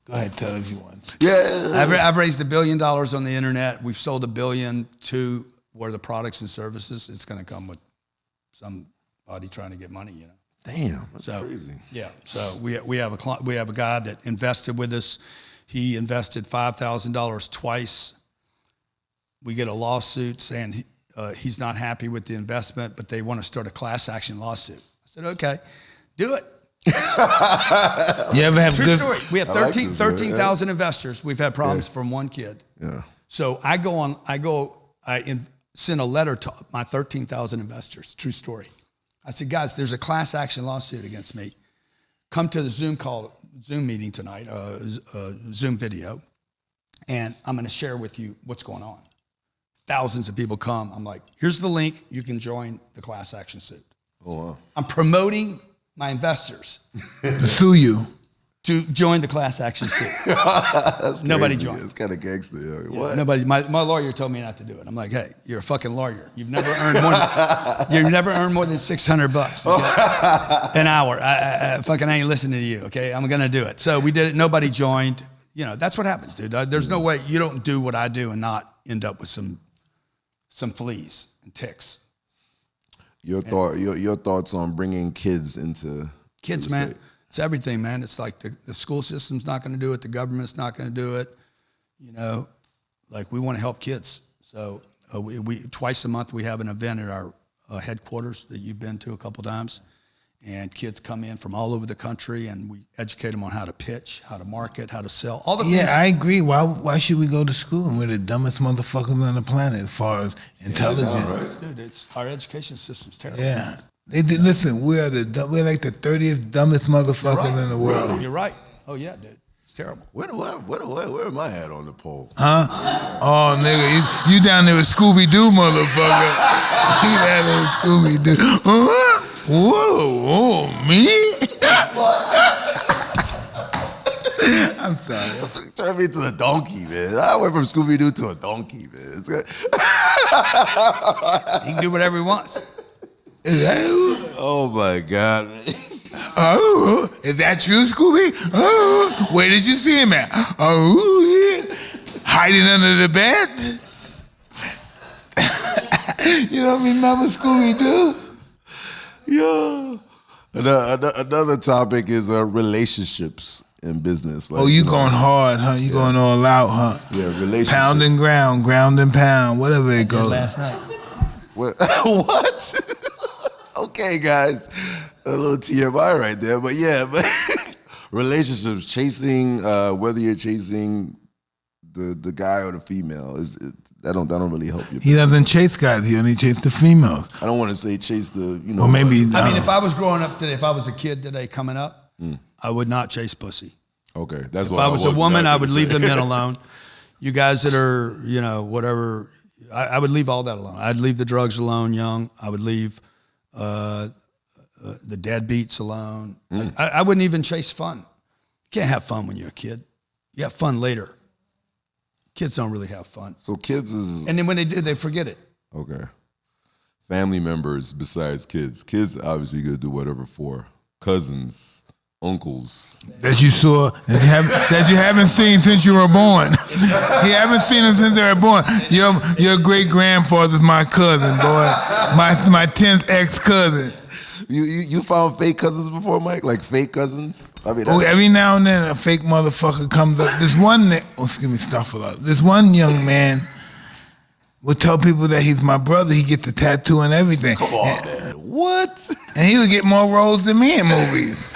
Go ahead, tell if you want. Yeah. I've raised $1 billion on the internet. We've sold $1 billion to where the products and services. It's going to come with somebody trying to get money. You know. Damn, that's crazy. Yeah. So we have a guy that invested with us. He invested $5,000 twice. We get a lawsuit saying he's not happy with the investment, but they want to start a class action lawsuit. I said, okay, do it. You ever have True good story. We have 13,000 investors. We've had problems from one kid. Yeah. So I send a letter to my 13,000 investors. True story. I said, guys, there's a class action lawsuit against me. Come to the Zoom meeting tonight, Zoom video, and I'm going to share with you what's going on. Thousands of people come. I'm like, here's the link. You can join the class action suit. Oh, wow. I'm promoting my investors to sue you. To join the class action suit. Nobody joined. It's kind of gangster. Yeah. What? Nobody. My lawyer told me not to do it. I'm like, hey, you're a fucking lawyer. You've never earned more than $600 okay? An hour. I fucking ain't listening to you. Okay, I'm gonna do it. So we did it. Nobody joined. You know, that's what happens, dude. There's no way you don't do what I do and not end up with some fleas and ticks. Your thoughts on bringing kids into kids, man. State. It's everything, man. It's like the school system's not going to do it. The government's not going to do it. You know, like we want to help kids. So we twice a month we have an event at our headquarters that you've been to a couple times, and kids come in from all over the country, and we educate them on how to pitch, how to market, how to sell, all the things. Yeah, I agree. Why should we go to school? And we're the dumbest motherfuckers on the planet as far as intelligence. Yeah, right. Dude, our education system's terrible. Yeah. Listen, we're like the 30th dumbest motherfuckers in the world. You're right. Oh yeah, dude. It's terrible. Where am I at on the pole? Huh? Oh, nigga, you down there with Scooby-Doo, motherfucker. You down there with Scooby-Doo. Whoa, me? I'm sorry. Turn me to a donkey, man. I went from Scooby-Doo to a donkey, man. It's good. He can do whatever he wants. Oh my God, man. Oh, is that true, Scooby? Oh, where did you see him at? Oh, yeah. Hiding under the bed? You don't remember Scooby-Doo? Yo. Another topic is relationships in business. Like, You going hard, huh? You going all out, huh? Yeah, relationships. Pound and ground and pound, whatever it goes. Last night. What? Okay, guys. A little TMI right there, but yeah, relationships, chasing, whether you're chasing the guy or the female, that don't really help you. He doesn't chase guys. He only chases the females. I don't want to say chase the, Or maybe. I mean, if I was growing up today, if I was a kid today coming up, I would not chase pussy. Okay, that's If what I was a woman, I would leave the men alone. alone. You guys that are, whatever, I would leave all that alone. I'd leave the drugs alone young. I would leave the deadbeats alone. I wouldn't even chase fun. You can't have fun when you're a kid. You have fun later. Kids don't really have fun. So kids is... And then when they do, they forget it. Okay. Family members besides kids. Kids obviously going to do whatever for. Cousins, uncles. That you saw, that you haven't seen since you were born. You haven't seen them since they were born. Your great-grandfather's my cousin, boy. My 10th ex-cousin. You found fake cousins before, Mike? Like fake cousins? I mean, every now and then a fake motherfucker comes up. This one young man would tell people that he's my brother. He gets the tattoo and everything. Come on, man. What? And he would get more roles than me in movies.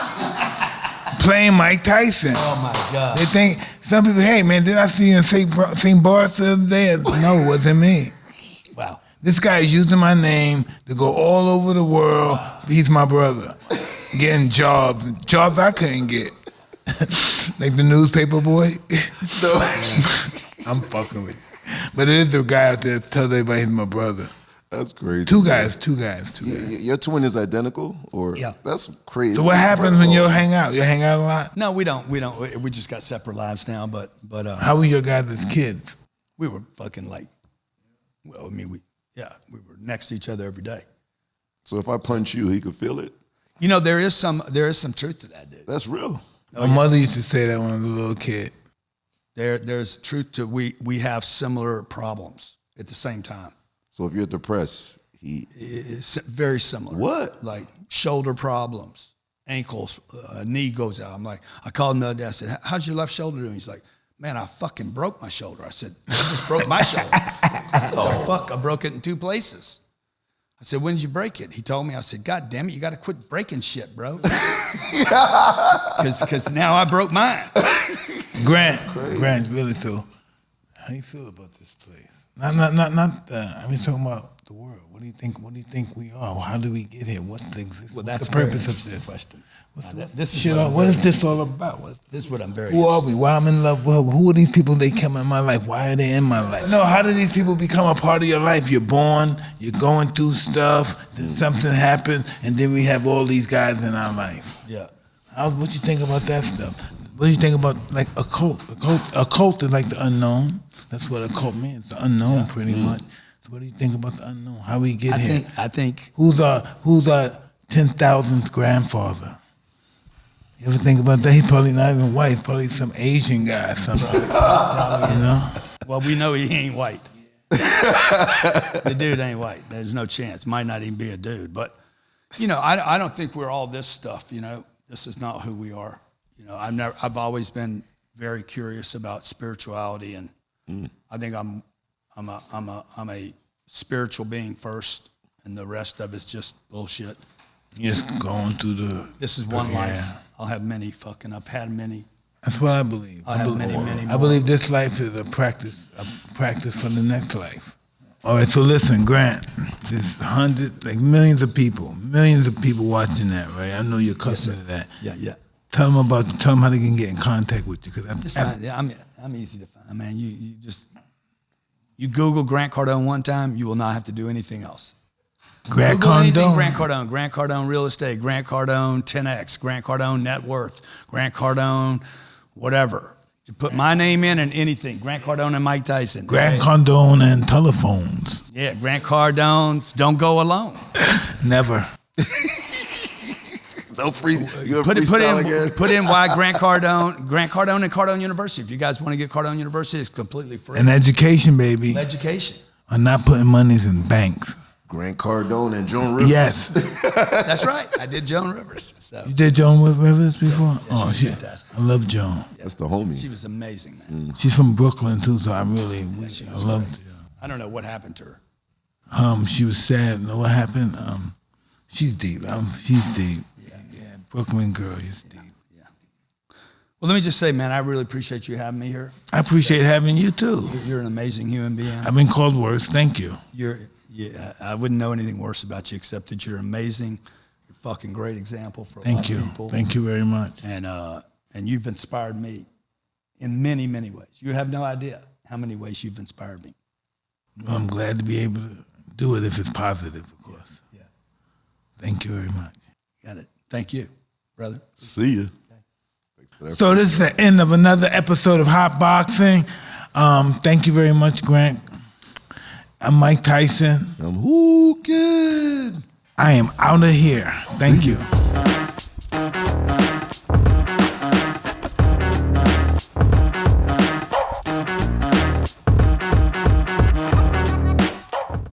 Playing Mike Tyson. Oh my God. They think, some people, hey man, did I see you in St. Bart's the other day? No, it wasn't me. Wow. This guy is using my name to go all over the world. He's my brother. Getting jobs I couldn't get. Like the newspaper boy. No. I'm fucking with you. But it is the guy out there that tells everybody he's my brother. That's crazy. Two guys. Your twin is identical? Or Yeah. That's crazy. So what happens when you hang out? You hang out a lot? No, we don't. We just got separate lives now, but How were your guys as kids? we were fucking like, well, I mean, we were next to each other every day. So if I punch you, he could feel it? There is some truth to that, dude. That's real. My mother used to say that when I was a little kid. There's truth to we have similar problems at the same time. So if you're depressed, It's very similar. What? Like shoulder problems, ankles, knee goes out. I called him the other day. I said, how's your left shoulder doing? He's like, man, I fucking broke my shoulder. I said, I just broke my shoulder. Oh, fuck, I broke it in 2 places. I said, when did you break it? He told me. I said, God damn it, you got to quit breaking shit, bro. Because now I broke mine. Grant, really, so how you feel about this place? Not I mean, talking about the world. What do you think we are? How do we get here? What's the purpose of this question? What is this all about? This is what I'm very Who are we? Why I'm in love? Who are these people that come in my life? Why are they in my life? No, how do these people become a part of your life? You're born, you're going through stuff, then something happens, and then we have all these guys in our life. Yeah. What you think about that stuff? What do you think about like a cult? A cult is like the unknown. That's what a cult means, the unknown, pretty much. So what do you think about the unknown? How we get here? I think who's our 10,000th grandfather? You ever think about that? He's probably not even white. Probably some Asian guy or something. You know? Well, we know he ain't white. The dude ain't white. There's no chance. Might not even be a dude. But, I don't think we're all this stuff, This is not who we are. I've always been very curious about spirituality, and I think I'm a spiritual being first, and the rest of it's just bullshit. Just going through This is one life. I'll have many I've had many. That's what I believe. I have many more. I believe this life is a practice for the next life. All right, so listen, Grant, there's millions of people watching that, right? I know you're accustomed to that. Yeah. Tell them how they can get in contact with you. I'm easy to find. Man, you Google Grant Cardone one time, you will not have to do anything else. Grant Cardone. Grant Cardone Real Estate, Grant Cardone 10X, Grant Cardone Net Worth, Grant Cardone whatever. You put my name in and anything. Grant Cardone and Mike Tyson. Grant Cardone and telephones. Yeah, Grant Cardone's Don't Go Alone. Never. Put in why Grant Cardone and Cardone University. If you guys want to get Cardone University, it's completely free. And education, baby. Education. I'm not putting monies in banks. Grant Cardone and Joan Rivers. Yes. That's right. I did Joan Rivers. So. You did Joan Rivers before? Yeah, she's fantastic. I love Joan. Yeah. That's the homie. She was amazing, man. She's from Brooklyn too, so I loved her. I don't know what happened to her. She was sad. You know what happened? She's deep. She's deep. Yeah, Brooklyn girl is deep. Yeah. Well, let me just say, man, I really appreciate you having me here. I appreciate having you too. You're an amazing human being. I've been called worse. Thank you. I wouldn't know anything worse about you except that you're amazing. You're a fucking great example for a lot of people. Thank you very much. And you've inspired me in many, many ways. You have no idea how many ways you've inspired me. Well, I'm glad to be able to do it if it's positive, of course. Yeah. Thank you very much. Got it. Thank you, brother. See ya. So this is the end of another episode of Hotboxing. Thank you very much, Grant. I'm Mike Tyson. I'm hooking. I am out of here. Thank you.